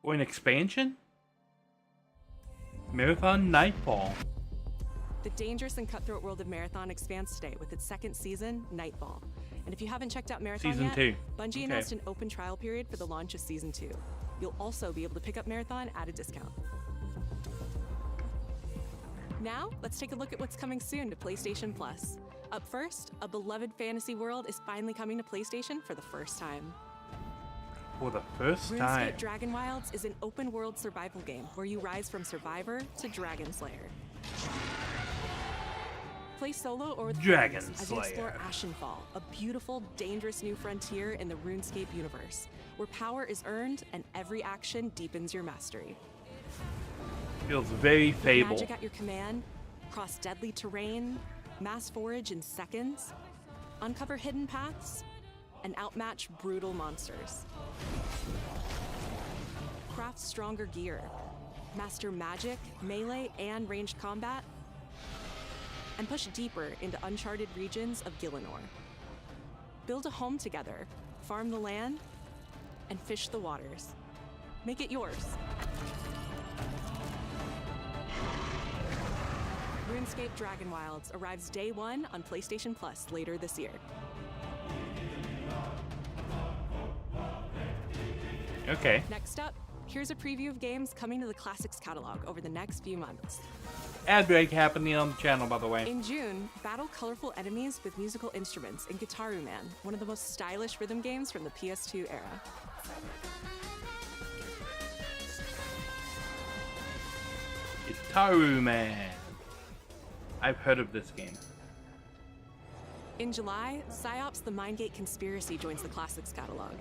Or an expansion? Marathon Nightfall. The dangerous and cutthroat world of Marathon expands today with its second season, Nightfall. And if you haven't checked out Marathon Season yet, 2. Bungie announced an open trial period for the launch of Season 2. You'll also be able to pick up Marathon at a discount. Now, let's take a look at what's coming soon to PlayStation Plus. Up first, a beloved fantasy world is finally coming to PlayStation for the first time. For the first time. RuneScape Dragon Wilds is an open-world survival game where you rise from survivor to dragon slayer. Play solo or with Dragon friends as you explore Slayer. Ashenfall, a beautiful, dangerous new frontier in the RuneScape universe, where power is earned and every action deepens your mastery. Feels very Fable. Magic at your command, cross deadly terrain, mass forage in seconds, uncover hidden paths, and outmatch brutal monsters. Craft stronger gear, master magic, melee, and ranged combat, and push deeper into uncharted regions of Gielinor. Build a home together, farm the land, and fish the waters. Make it yours. RuneScape Dragon Wilds arrives day one on PlayStation Plus later this year. Okay. Next up, here's a preview of games coming to the Classics catalog over the next few months. Ad break happening on the channel, by the way. In June, battle colorful enemies with musical instruments in Guitaru Man, one of the most stylish rhythm games from the PS2 era. Taru Man. I've heard of this game. In July, PsyOps The Mindgate Conspiracy joins the Classics catalog.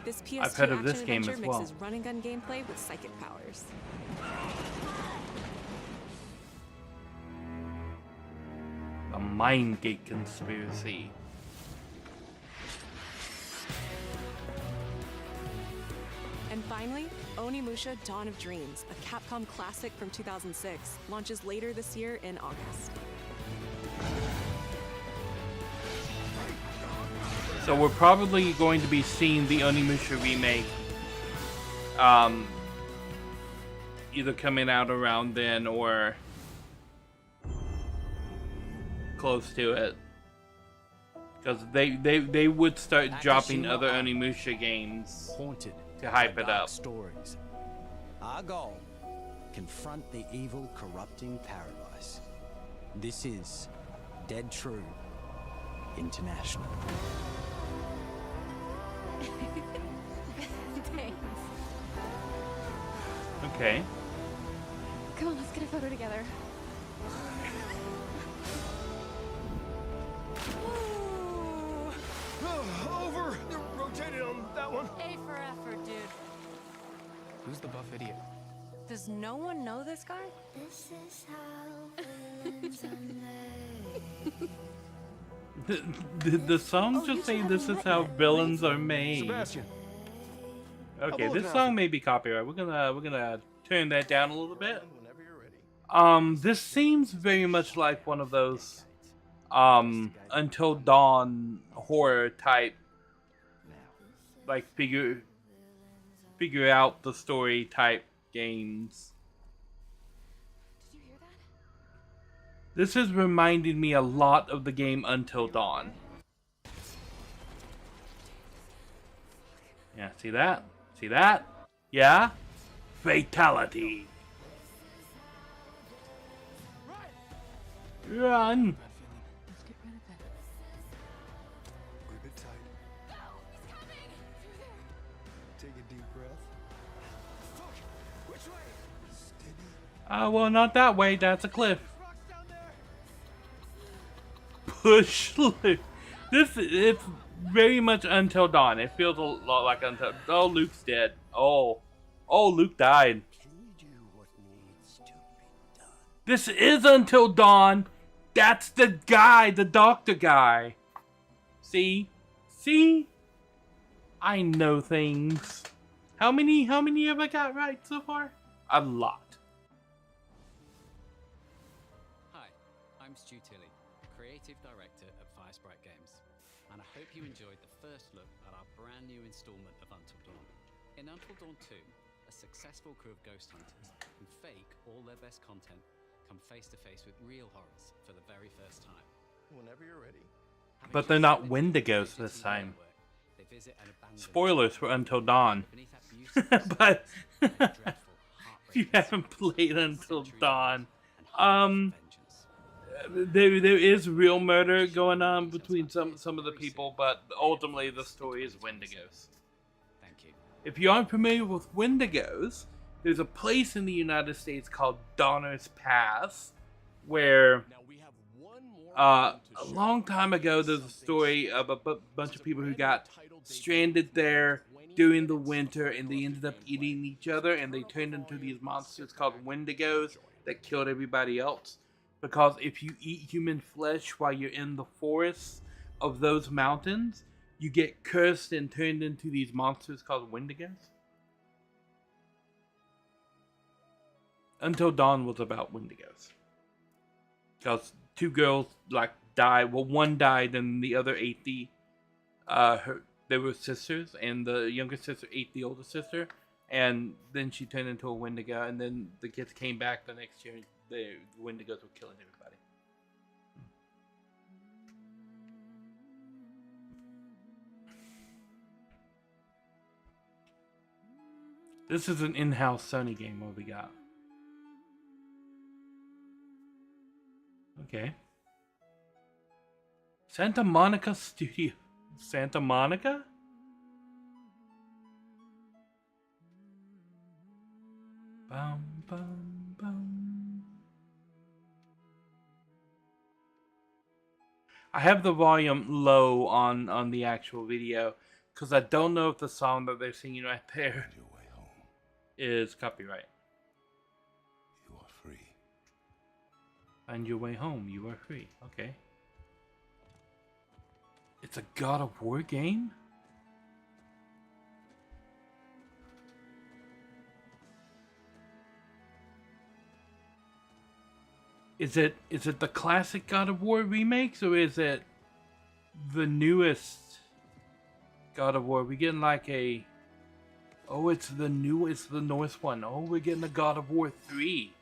This PS2 I've heard of this action game adventure as well. mixes run-and-gun gameplay with psychic powers. The Mindgate Conspiracy. And finally, Onimusha Dawn of Dreams, a Capcom classic from 2006, launches later this year in August. So we're probably going to be seeing the Onimusha remake either coming out around then or close to it. Because they would start dropping other Onimusha games haunted to hype it up. Stories. Our goal: confront the evil, corrupting paradise. This is Dead True International. Thanks. Okay. Come on, let's get a photo together. Over! Rotated on that one. A for effort, dude. Who's the buff idiot? Does no one know this guy? This is how The song just say this is how villains are made. Sebastian. Okay, this song may be copyright. We're gonna turn that down a little bit. Whenever you're ready. This seems very much like one of those Until Dawn horror type, like figure out the story type games. Did you hear that? This has reminded me a lot of the game Until Dawn. Yeah, see that? See that? Yeah? Fatality. Run! Let's get rid of it. Grip it tight. No, he's coming! Through there. Take a deep breath. Fuck! Which way? Steady. Well, not that way. That's a cliff. Push lift. It's very much Until Dawn. It feels a lot like Until. Oh, Luke's dead. Oh, Luke died. This is Until Dawn. That's the guy, the doctor guy. See? I know things. How many have I got right so far? A lot. Hi, I'm Stu Tilley, Creative Director at Firesprite Games, and I hope you enjoyed the first look at our brand new installment of Until Dawn. In Until Dawn 2, a successful crew of ghost hunters who fake all their best content come face to face with real horrors for the very first time. Whenever you're ready. But they're not Wendigos this time. Spoilers for Until Dawn. But if you haven't played Until Dawn, there is real murder going on between some of the people, but ultimately the story is Wendigos. Thank you. If you aren't familiar with Wendigos, there's a place in the United States called Donner's Pass, where a long time ago there's a story of a bunch of people who got stranded there during the winter, and they ended up eating each other, and they turned into these monsters called Wendigos that killed everybody else. Because if you eat human flesh while you're in the forests of those mountains, you get cursed and turned into these monsters called Wendigos. Until Dawn was about Wendigos. Because two girls died. Well, one died and the other ate they were sisters, and the younger sister ate the older sister, and then she turned into a Wendigo, and then the kids came back the next year, and the Wendigos were killing everybody. This is an in-house Sony game. What we got? Okay. Santa Monica Studio. Santa Monica? Bum, bum, bum. I have the volume low on the actual video because I don't know if the song that they're singing right there is copyright. You are free. Find your way home. You are free. Okay. It's a God of War game? Is it the classic God of War remakes, or is it the newest God of War? We getting like a... Oh, it's the newest one. Oh, we're getting a God of War 3.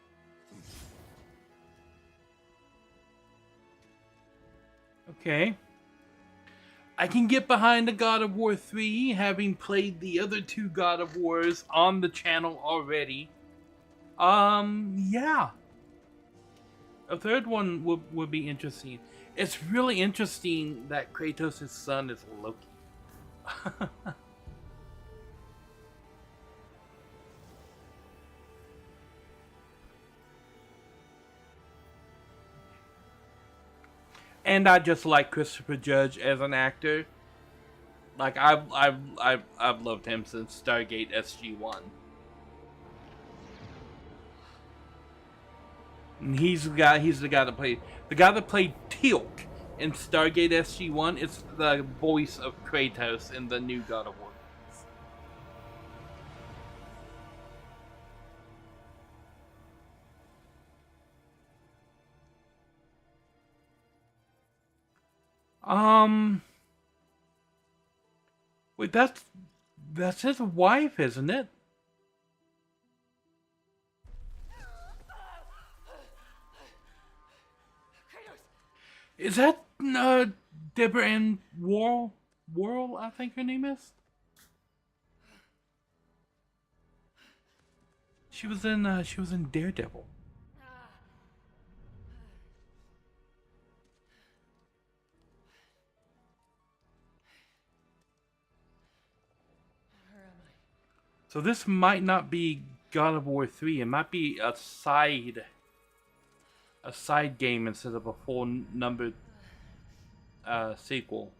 Okay. I can get behind the God of War 3, having played the other two God of Wars on the channel already. Yeah. A third one would be interesting. It's really interesting that Kratos' son is Loki. And I just like Christopher Judge as an actor. Like I've loved him since Stargate SG-1. And he's the guy that played Teal'c in Stargate SG-1. It's the voice of Kratos in the new God of War games. Wait, that's his wife, isn't it? Is that Deborah Ann Worrell, I think her name is? She was in Daredevil. So this might not be God of War 3. It might be a side game instead of a full numbered sequel.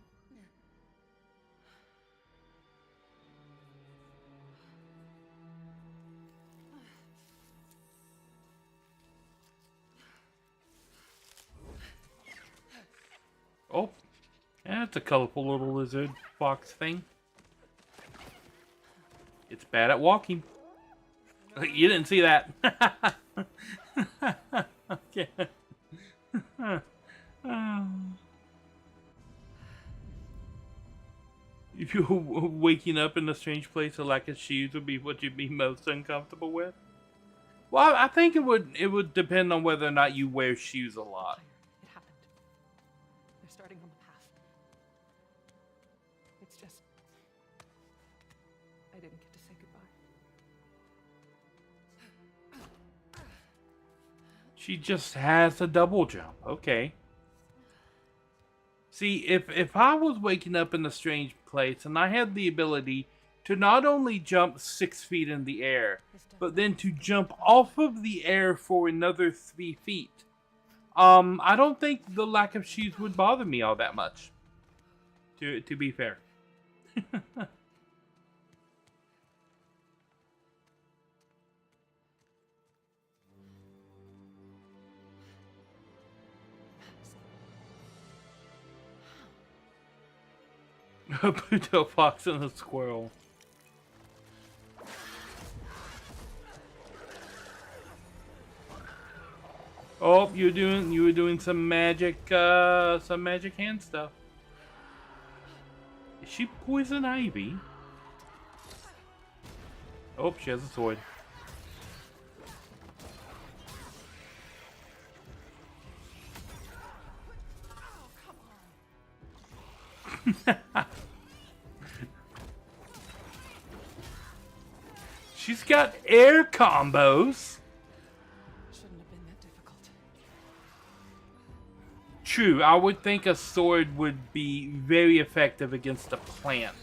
Oh, yeah, it's a colorful little lizard fox thing. It's bad at walking. You didn't see that. Okay. If you're waking up in a strange place, a lack of shoes would be what you'd be most uncomfortable with. Well, I think it would depend on whether or not you wear shoes a lot. It happened. They're starting on the path. It's just... I didn't get to say goodbye. She just has a double jump. Okay. See, if I was waking up in a strange place and I had the ability to not only jump 6 feet in the air, but then to jump off of the air for another 3 feet, I don't think the lack of shoes would bother me all that much. To be fair. A Pluto fox and a squirrel. Oh, you were doing some magic hand stuff. Is she poison ivy? Oh, she has a sword. She's got air combos. Shouldn't have been that difficult. True, I would think a sword would be very effective against a plant.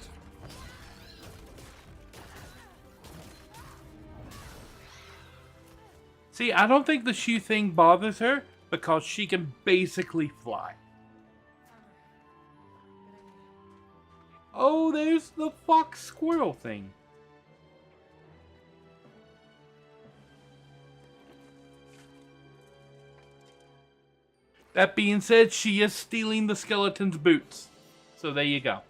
See, I don't think the shoe thing bothers her because she can basically fly. Oh, there's the fox squirrel thing. That being said, she is stealing the skeleton's boots. So there you go.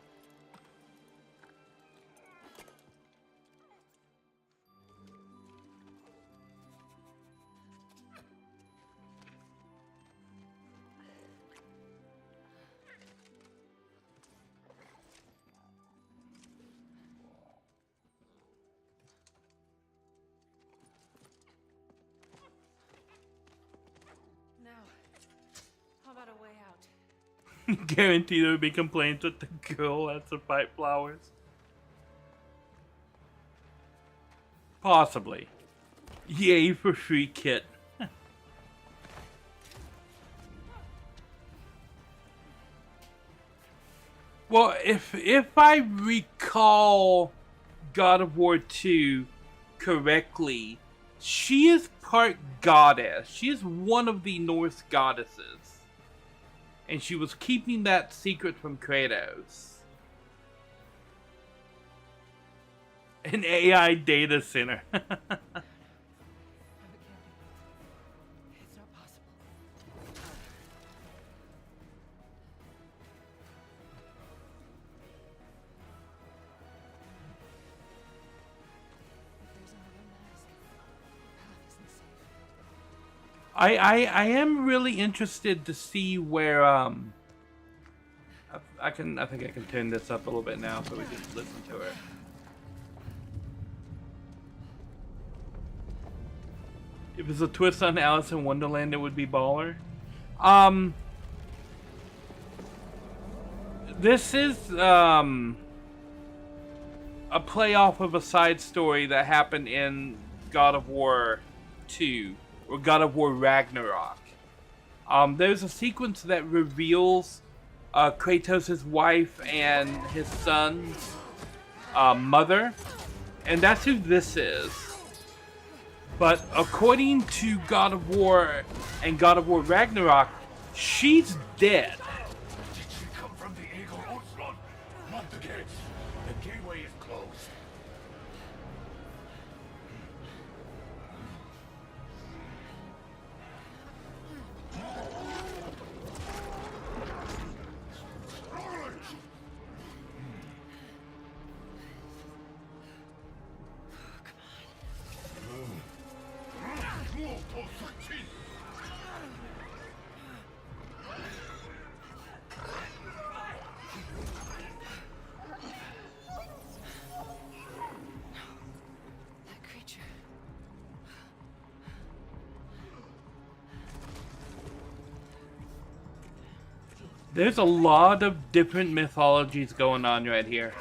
Now, how about a way out? Guarantee there would be complaints with the girl has to fight flowers. Possibly. Yay for free kit. Well, if I recall God of War 2 correctly, she is part goddess. She is one of the Norse goddesses. And she was keeping that secret from Kratos. An AI data center. It's not possible. I am really interested to see where I think I can turn this up a little bit now so we can listen to it. If it's a twist on Alice in Wonderland, it would be baller. This is a playoff of a side story that happened in God of War 2 or God of War Ragnarok. There's a sequence that reveals Kratos' wife and his son's mother, and that's who this is. But according to God of War and God of War Ragnarok, she's dead. Did she come from the Eagle Osrod? Not the gates. The gateway is closed. That creature. There's a lot of different mythologies going on right here.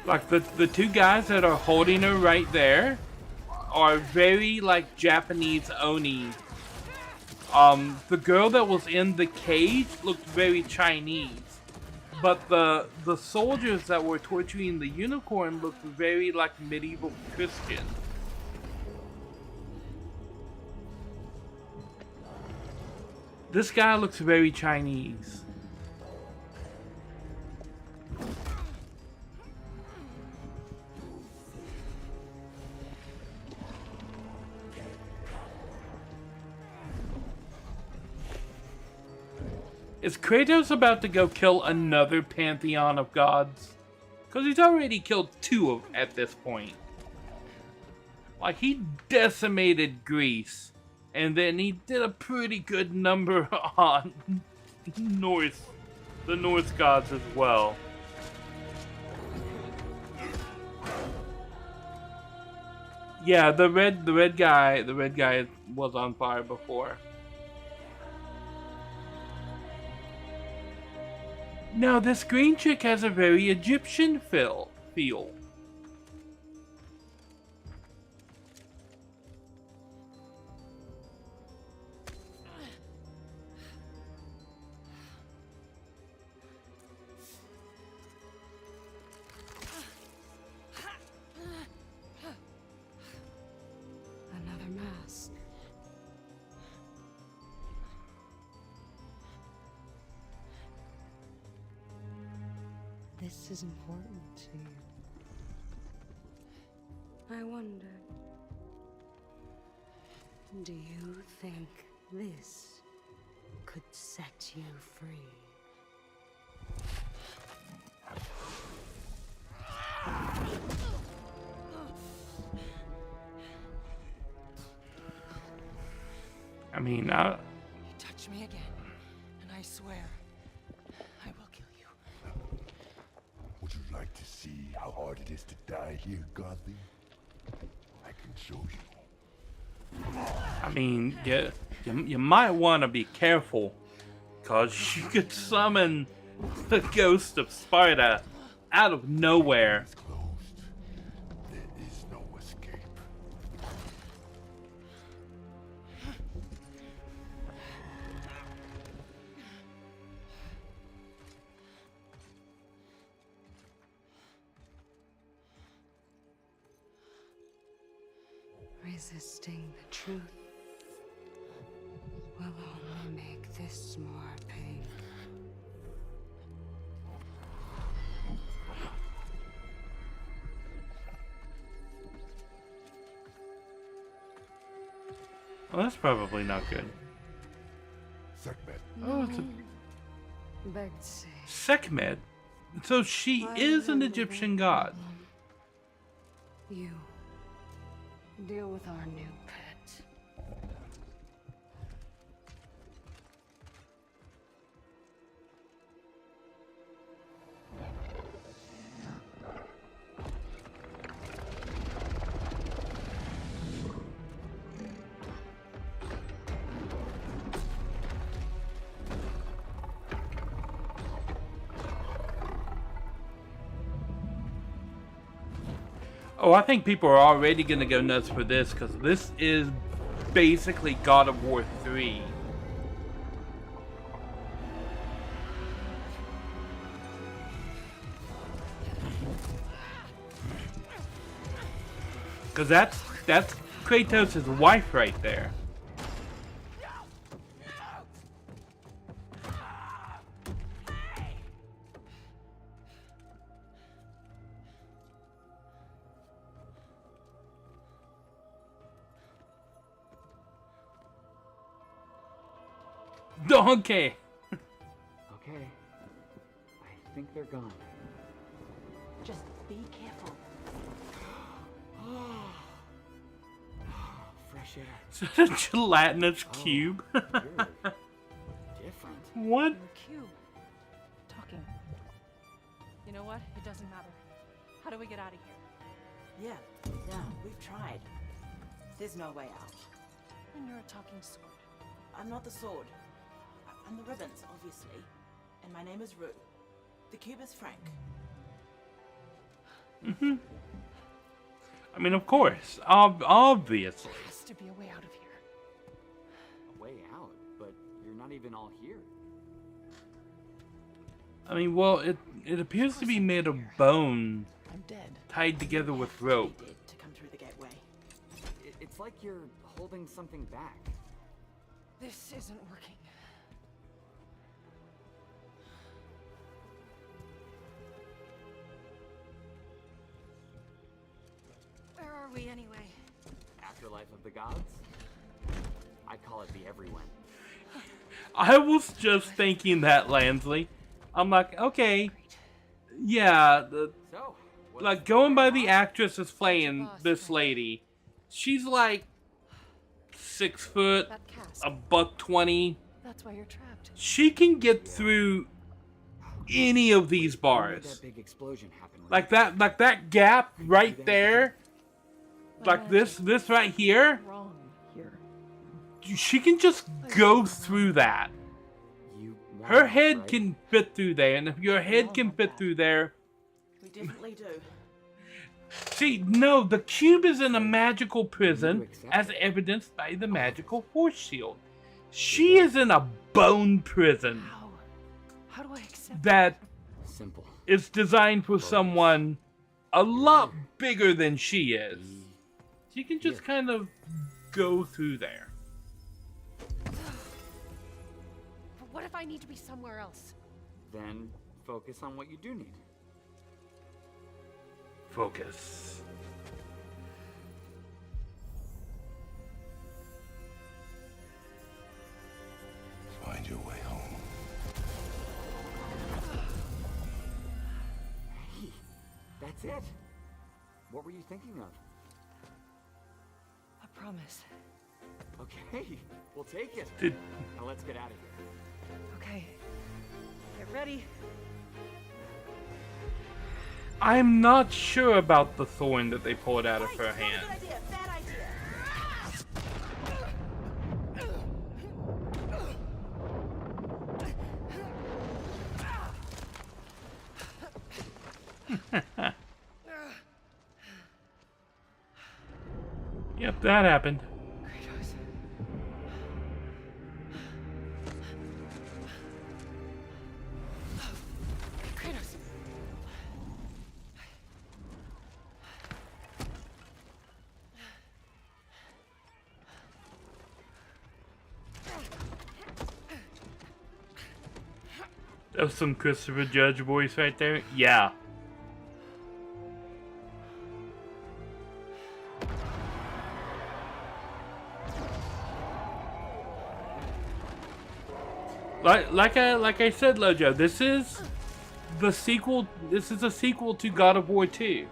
Like the two guys that are holding her right there are very like Japanese Oni. The girl that was in the cage looked very Chinese, but the soldiers that were torturing the unicorn looked very like medieval Christian. This guy looks very Chinese. Is Kratos about to go kill another pantheon of gods? Because he's already killed two at this point. Like, he decimated Greece, and then he did a pretty good number on the Norse gods as well. Yeah, the red guy was on fire before. Now, this green chick has a very Egyptian feel. Another mask. this is important to you. I wonder, do you think this could set you free? I mean, You touch me again, and I swear, I will kill you. Would you like to see how hard it is to die here, Godly? I can show you. I mean, you might want to be careful, cause you could summon the ghost of Sparta out of nowhere. There is no escape. Resisting the truth will only make this more painful. Well, that's probably not good. Sekhmet. Oh, it's a Backseating. Sekhmet. So she is an Egyptian god. You deal with our new pet. Oh, I think people are already gonna go nuts for this because this is basically God of War 3. Because that's Kratos' wife right there. Donkey. Okay. I think they're gone. Just be careful. Fresh air. Is that a gelatinous cube? Different. What? Cube. Talking. You know what? It doesn't matter. How do we get out of here? Yeah, we've tried. There's no way out. And you're a talking sword. I'm not the sword. I'm the ribbons, obviously. And my name is Rue. The cube is Frank. Mm-hmm. I mean, of course. Obviously. There has to be a way out of here. A way out? But you're not even all here. I mean, well, it appears to be made of bone. I'm dead. Tied together with rope. To come through the gateway. It's like you're holding something back. This isn't working. Where are we anyway? Afterlife of the gods? I call it the everyone. I was just thinking that, Lansley. I'm like, okay. Yeah, like going by the actress that's playing this lady. She's like 6 foot, $120. That's why you're trapped. She can get through any of these bars. That big explosion happened. Like that gap right there. Like this right here. Wrong here. She can just go through that. Her head can fit through there, and if your head can fit through there. We definitely do. See, no, the cube is in a magical prison, as evidenced by the magical force shield. She is in a bone prison. How do I accept that? Simple. Is designed for someone a lot bigger than she is. She can just kind of go through there. But what if I need to be somewhere else? Then focus on what you do need. Focus. Find your way home. Hey, that's it. What were you thinking of? A promise. Okay, we'll take it. Now let's get out of here. Okay. Get ready. I'm not sure about the thorn that they pulled out of her hand. Yep, that happened. That was some Christopher Judge voice right there. Yeah. Like I said, Lojo, this is the sequel. This is a sequel to God of War 2.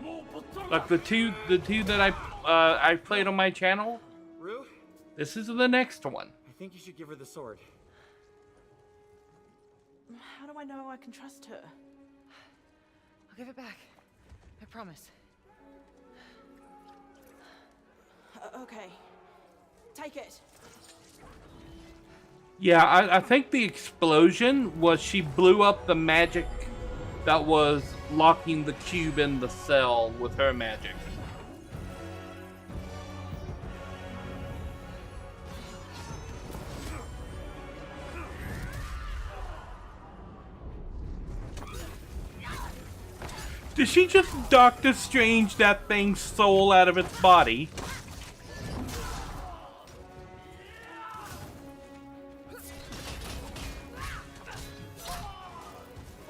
Like the two that I played on my channel. Rue? This is the next one. I think you should give her the sword. How do I know I can trust her? I'll give it back. I promise. Okay. Take it. Yeah, I think the explosion was she blew up the magic that was locking the cube in the cell with her magic. Did she just Doctor Strange that thing's soul out of its body?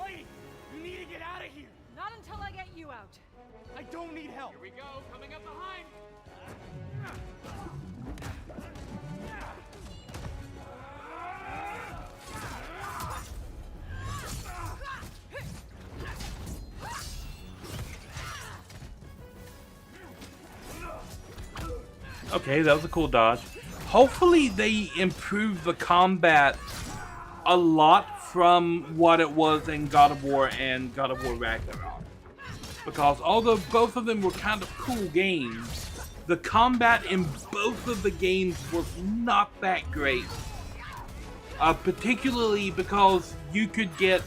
Wait! You need to get out of here! Not until I get you out. I don't need help! Here we go, coming up behind! Okay, that was a cool dodge. Hopefully they improve the combat a lot from what it was in God of War and God of War Ragnarok. Because although both of them were kind of cool games, the combat in both of the games was not that great. Particularly because you could get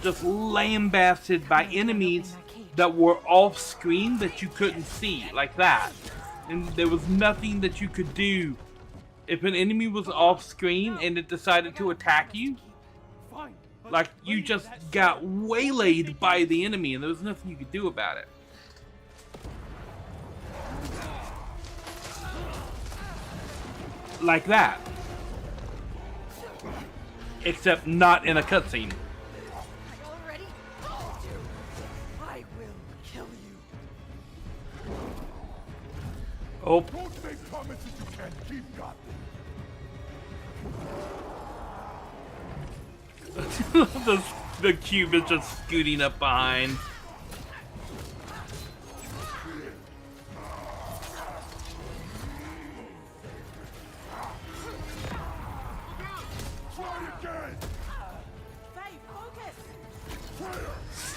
just lambasted by enemies that were off screen that you couldn't see, like that. And there was nothing that you could do. If an enemy was off screen and it decided to attack you, like you just got waylaid by the enemy and there was nothing you could do about it. Like that. Except not in a cutscene. Already? I will kill you. Oh. Don't make promises you can't keep, Gotham. The cube is just scooting up behind.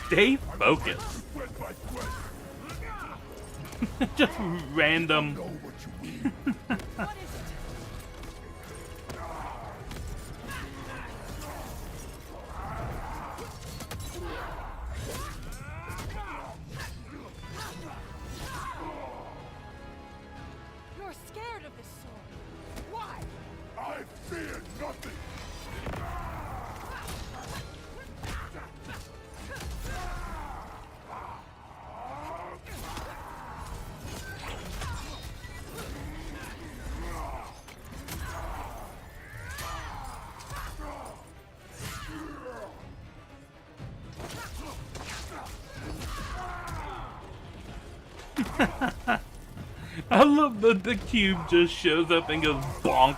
Stay focused. Just random. You're scared of this sword. Why? I fear nothing. I love that the cube just shows up and goes bonk.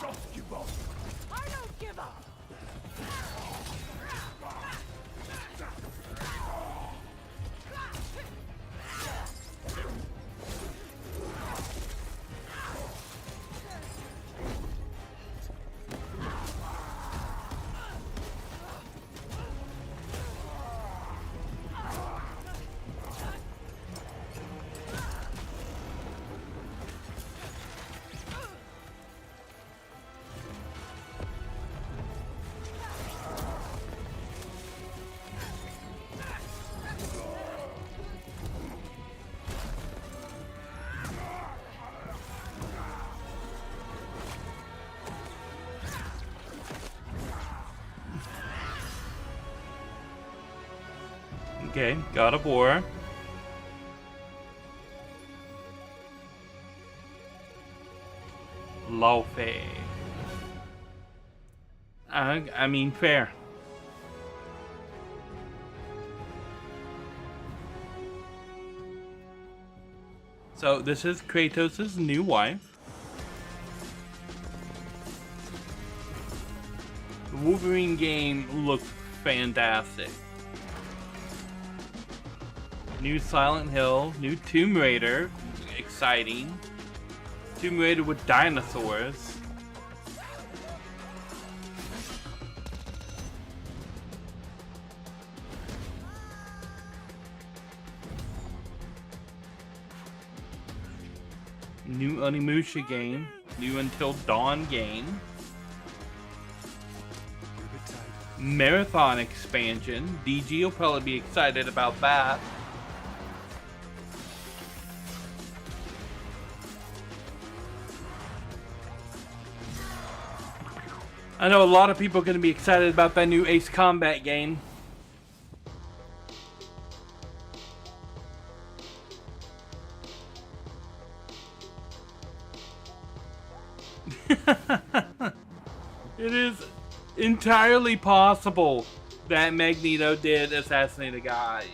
Just give up. I don't give up. Okay, God of War. Lofe. I mean, fair. So this is Kratos' new wife. The Wolverine game looks fantastic. New Silent Hill, new Tomb Raider, exciting. Tomb Raider with dinosaurs. New Onimusha game, new Until Dawn game. Marathon expansion. DG will probably be excited about that. I know a lot of people are going to be excited about that new Ace Combat game. It is entirely possible that Magneto did assassinate a guy.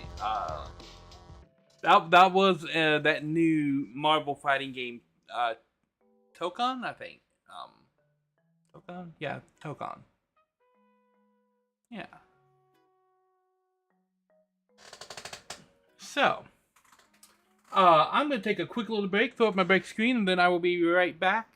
That was that new Marvel fighting game, Tokon, I think. Tokon? Yeah, Tokon. Yeah. So, I'm going to take a quick little break, throw up my break screen, and then I will be right back.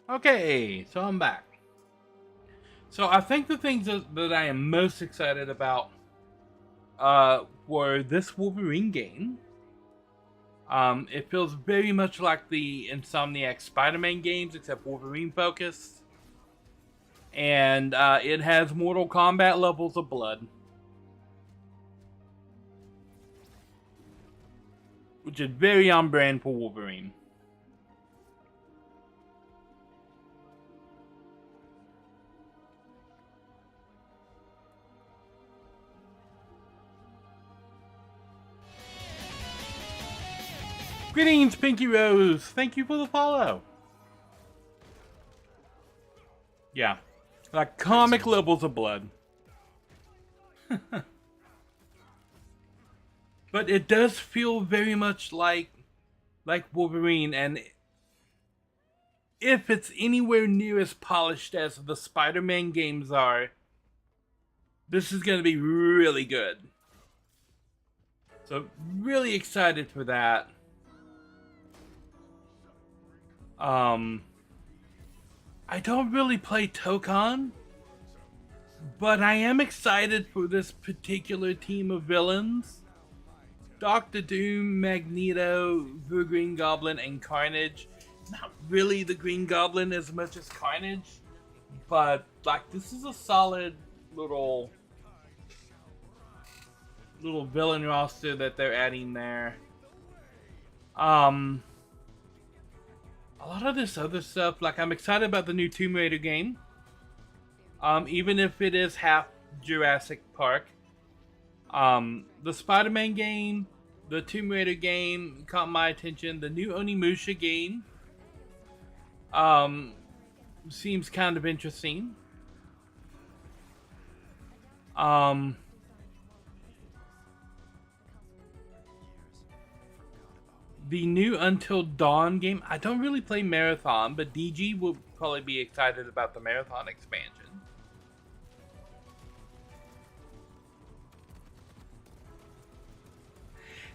Okay, so I'm back. So I think the things that I am most excited about were this Wolverine game. It feels very much like the Insomniac Spider-Man games, except Wolverine focused. And it has Mortal Kombat levels of blood, which is very on brand for Wolverine. Greetings, Pinky Rose. Thank you for the follow. Yeah, like comic levels of blood. But it does feel very much like Wolverine, and if it's anywhere near as polished as the Spider-Man games are, this is going to be really good. So really excited for that. I don't really play Tokon, but I am excited for this particular team of villains. Doctor Doom, Magneto, the Green Goblin, and Carnage. Not really the Green Goblin as much as Carnage, but like this is a solid little villain roster that they're adding there. A lot of this other stuff, like I'm excited about the new Tomb Raider game. Even if it is half Jurassic Park. The Spider-Man game, the Tomb Raider game caught my attention. The new Onimusha game seems kind of interesting. The new Until Dawn game, I don't really play Marathon, but DG will probably be excited about the Marathon expansion.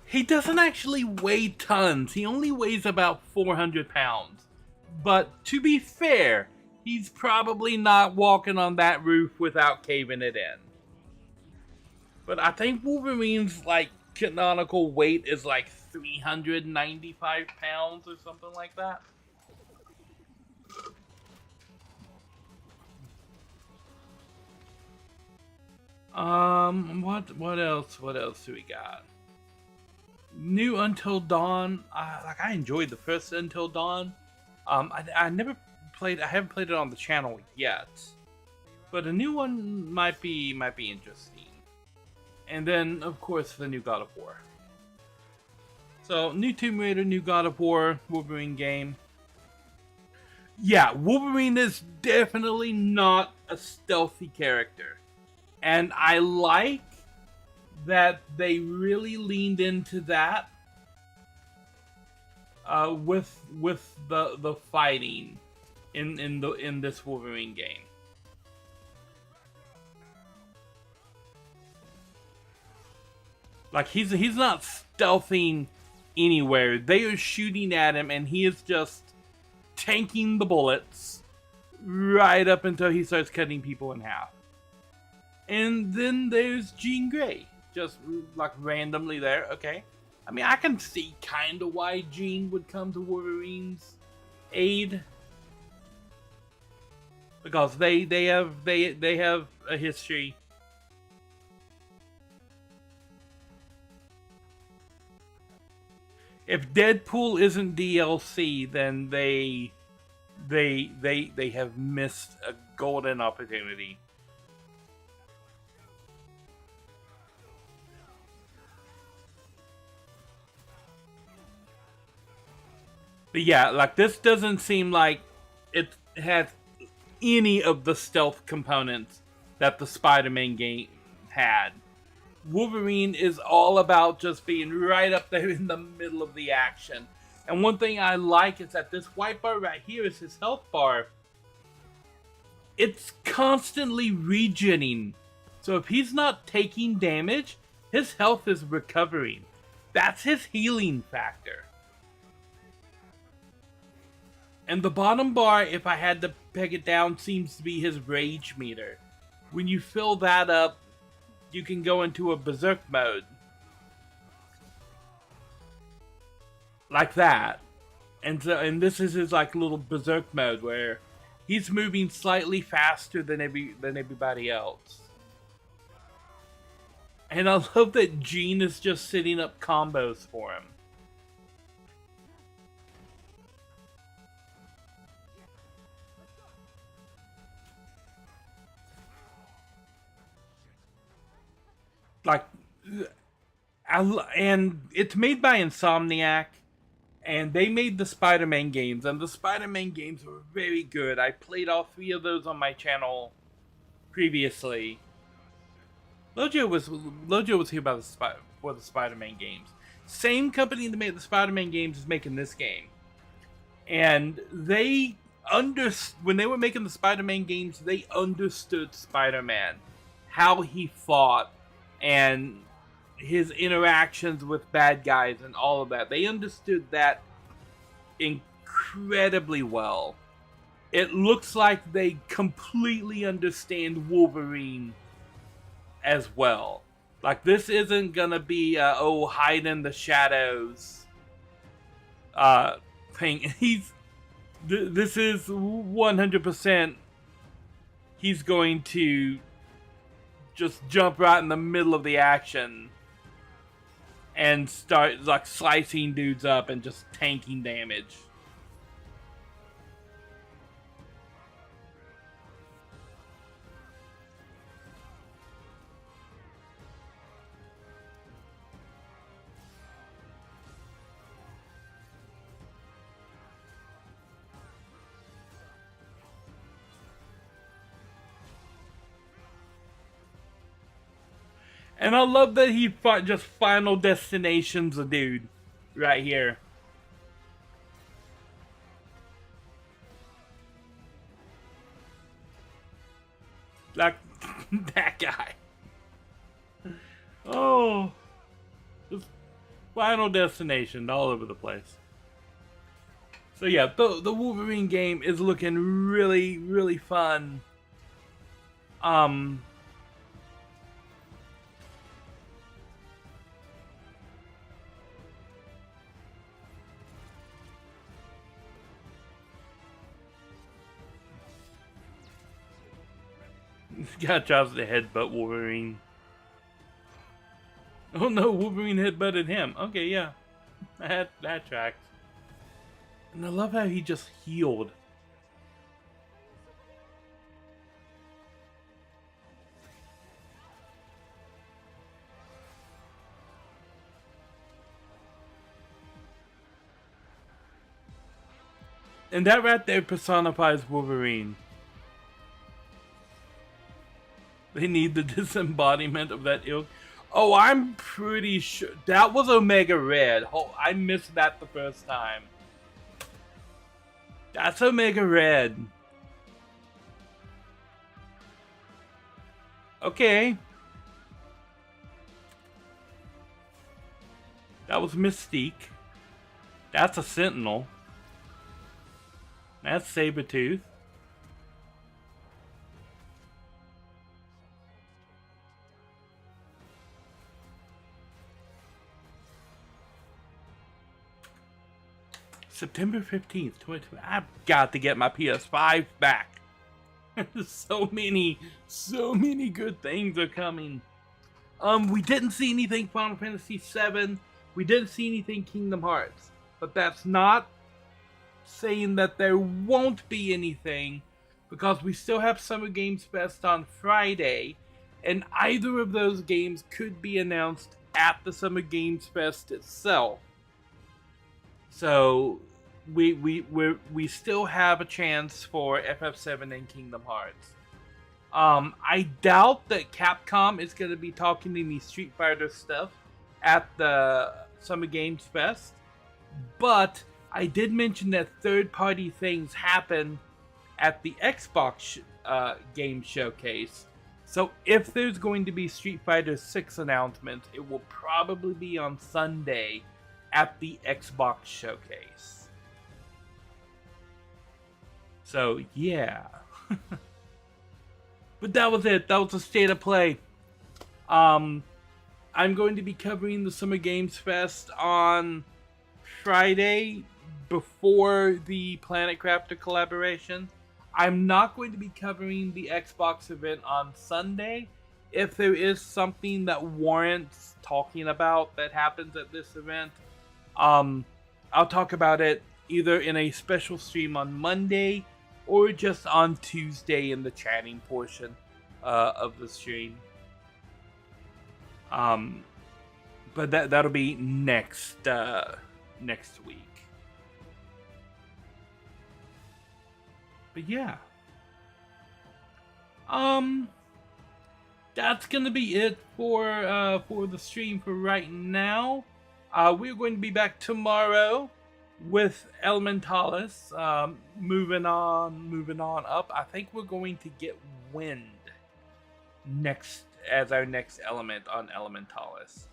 He doesn't actually weigh tons. He only weighs about 400 pounds. But to be fair, he's probably not walking on that roof without caving it in. But I think Wolverine's like canonical weight is like 395 pounds or something like that. What else do we got? New Until Dawn. I enjoyed the first Until Dawn. I never played. I haven't played it on the channel yet, but a new one might be interesting. And then, of course, the new God of War. So, new Tomb Raider, new God of War, Wolverine game. Yeah, Wolverine is definitely not a stealthy character. And I like that they really leaned into that with the fighting in this Wolverine game. Like he's not stealthing anywhere. They are shooting at him and he is just tanking the bullets right up until he starts cutting people in half. And then there's Jean Grey, just like randomly there. Okay, I mean I can see kind of why Jean would come to Wolverine's aid, because they have a history. If Deadpool isn't DLC, then they have missed a golden opportunity. But yeah, like this doesn't seem like it has any of the stealth components that the Spider-Man game had. Wolverine is all about just being right up there in the middle of the action. And one thing I like is that this white bar right here is his health bar. It's constantly regenerating. So if he's not taking damage, his health is recovering. That's his healing factor. And the bottom bar, if I had to peg it down, seems to be his rage meter. When you fill that up, you can go into a berserk mode. Like that. And this is his like little berserk mode where he's moving slightly faster than everybody else. And I love that Gene is just setting up combos for him. Like, and it's made by Insomniac, and they made the Spider-Man games, and the Spider-Man games were very good. I played all 3 of those on my channel previously. Lojo was here by for the Spider-Man games. Same company that made the Spider-Man games is making this game, and they when they were making the Spider-Man games, they understood Spider-Man, how he fought, and his interactions with bad guys and all of that. They understood that incredibly well. It looks like they completely understand Wolverine as well. Like, this isn't gonna be hide in the shadows thing. This is 100%, he's going to just jump right in the middle of the action and start like slicing dudes up and just tanking damage. And I love that he fought just Final Destinations a dude right here. Like that guy. Oh, just Final Destination all over the place. So yeah, the Wolverine game is looking really, really fun. This guy tries to headbutt Wolverine. Oh no, Wolverine headbutted him. Okay, yeah. That tracks. And I love how he just healed. And that right there personifies Wolverine. They need the disembodiment of that ilk. Oh, I'm pretty sure that was Omega Red. Oh, I missed that the first time. That's Omega Red. Okay. That was Mystique. That's a Sentinel. That's Sabretooth. September 15th, 2020. I've got to get my PS5 back. so many good things are coming. We didn't see anything Final Fantasy VII. We didn't see anything Kingdom Hearts. But that's not saying that there won't be anything, because we still have Summer Games Fest on Friday, and either of those games could be announced at the Summer Games Fest itself. So we still have a chance for FF7 and Kingdom Hearts. I doubt that Capcom is going to be talking any Street Fighter stuff at the Summer Games Fest, but I did mention that third-party things happen at the Xbox game showcase. So if there's going to be Street Fighter 6 announcements, it will probably be on Sunday at the Xbox showcase. So yeah. But that was it. That was the state of play. I'm going to be covering the Summer Games Fest on Friday before the Planet Crafter collaboration. I'm not going to be covering the Xbox event on Sunday. If there is something that warrants talking about that happens at this event, I'll talk about it either in a special stream on Monday or just on Tuesday in the chatting portion of the stream. But that'll be next week. But yeah. That's gonna be it for the stream for right now. We're going to be back tomorrow with Elementalis. Moving on up. I think we're going to get Wind next as our next element on Elementalis.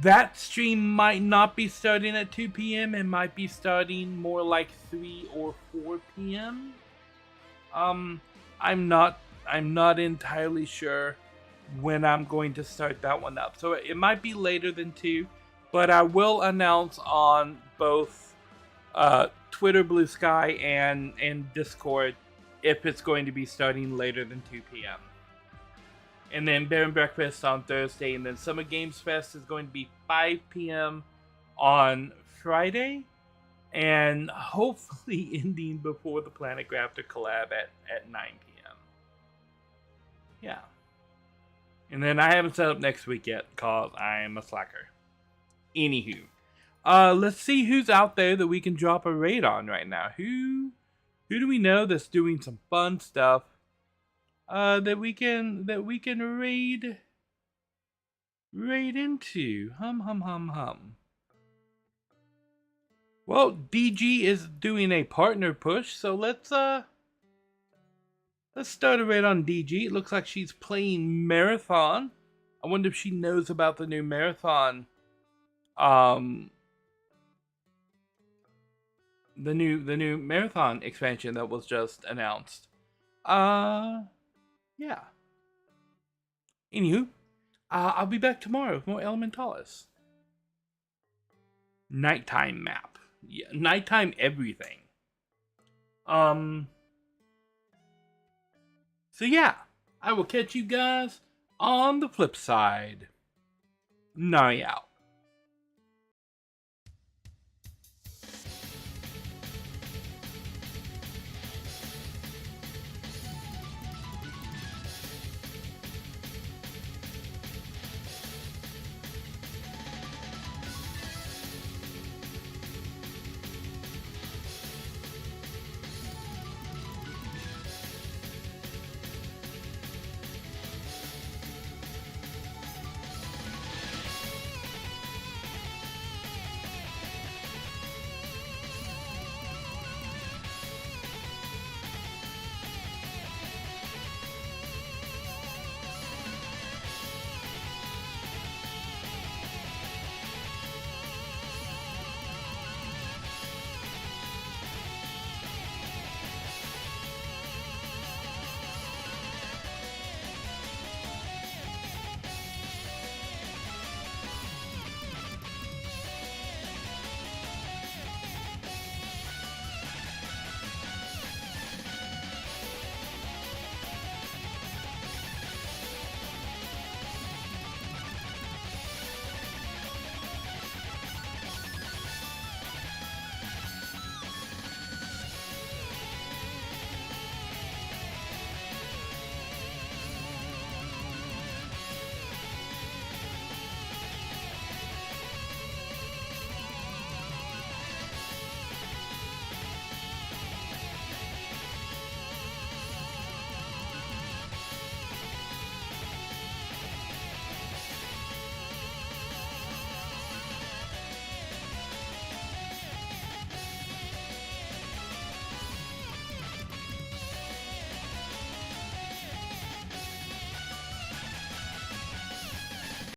That stream might not be starting at 2 p.m. It might be starting more like 3 or 4 p.m. I'm not entirely sure when I'm going to start that one up. So it might be later than 2, but I will announce on both Twitter, BlueSky, and Discord if it's going to be starting later than 2 p.m. And then Bear and Breakfast on Thursday, and then Summer Games Fest is going to be 5 p.m. on Friday, and hopefully ending before the Planet Crafter collab at 9 p.m. Yeah. And then I haven't set up next week yet, because I am a slacker. Anywho. Let's see who's out there that we can drop a raid on right now. Who do we know that's doing some fun stuff? That we can raid into. Hum. Well, DG is doing a partner push, so let's start a raid on DG. It looks like she's playing Marathon. I wonder if she knows about the new Marathon. The new Marathon expansion that was just announced. Yeah. Anywho, I'll be back tomorrow with more Elementalis. Nighttime map. Yeah, nighttime everything. So yeah, I will catch you guys on the flip side. Nari out.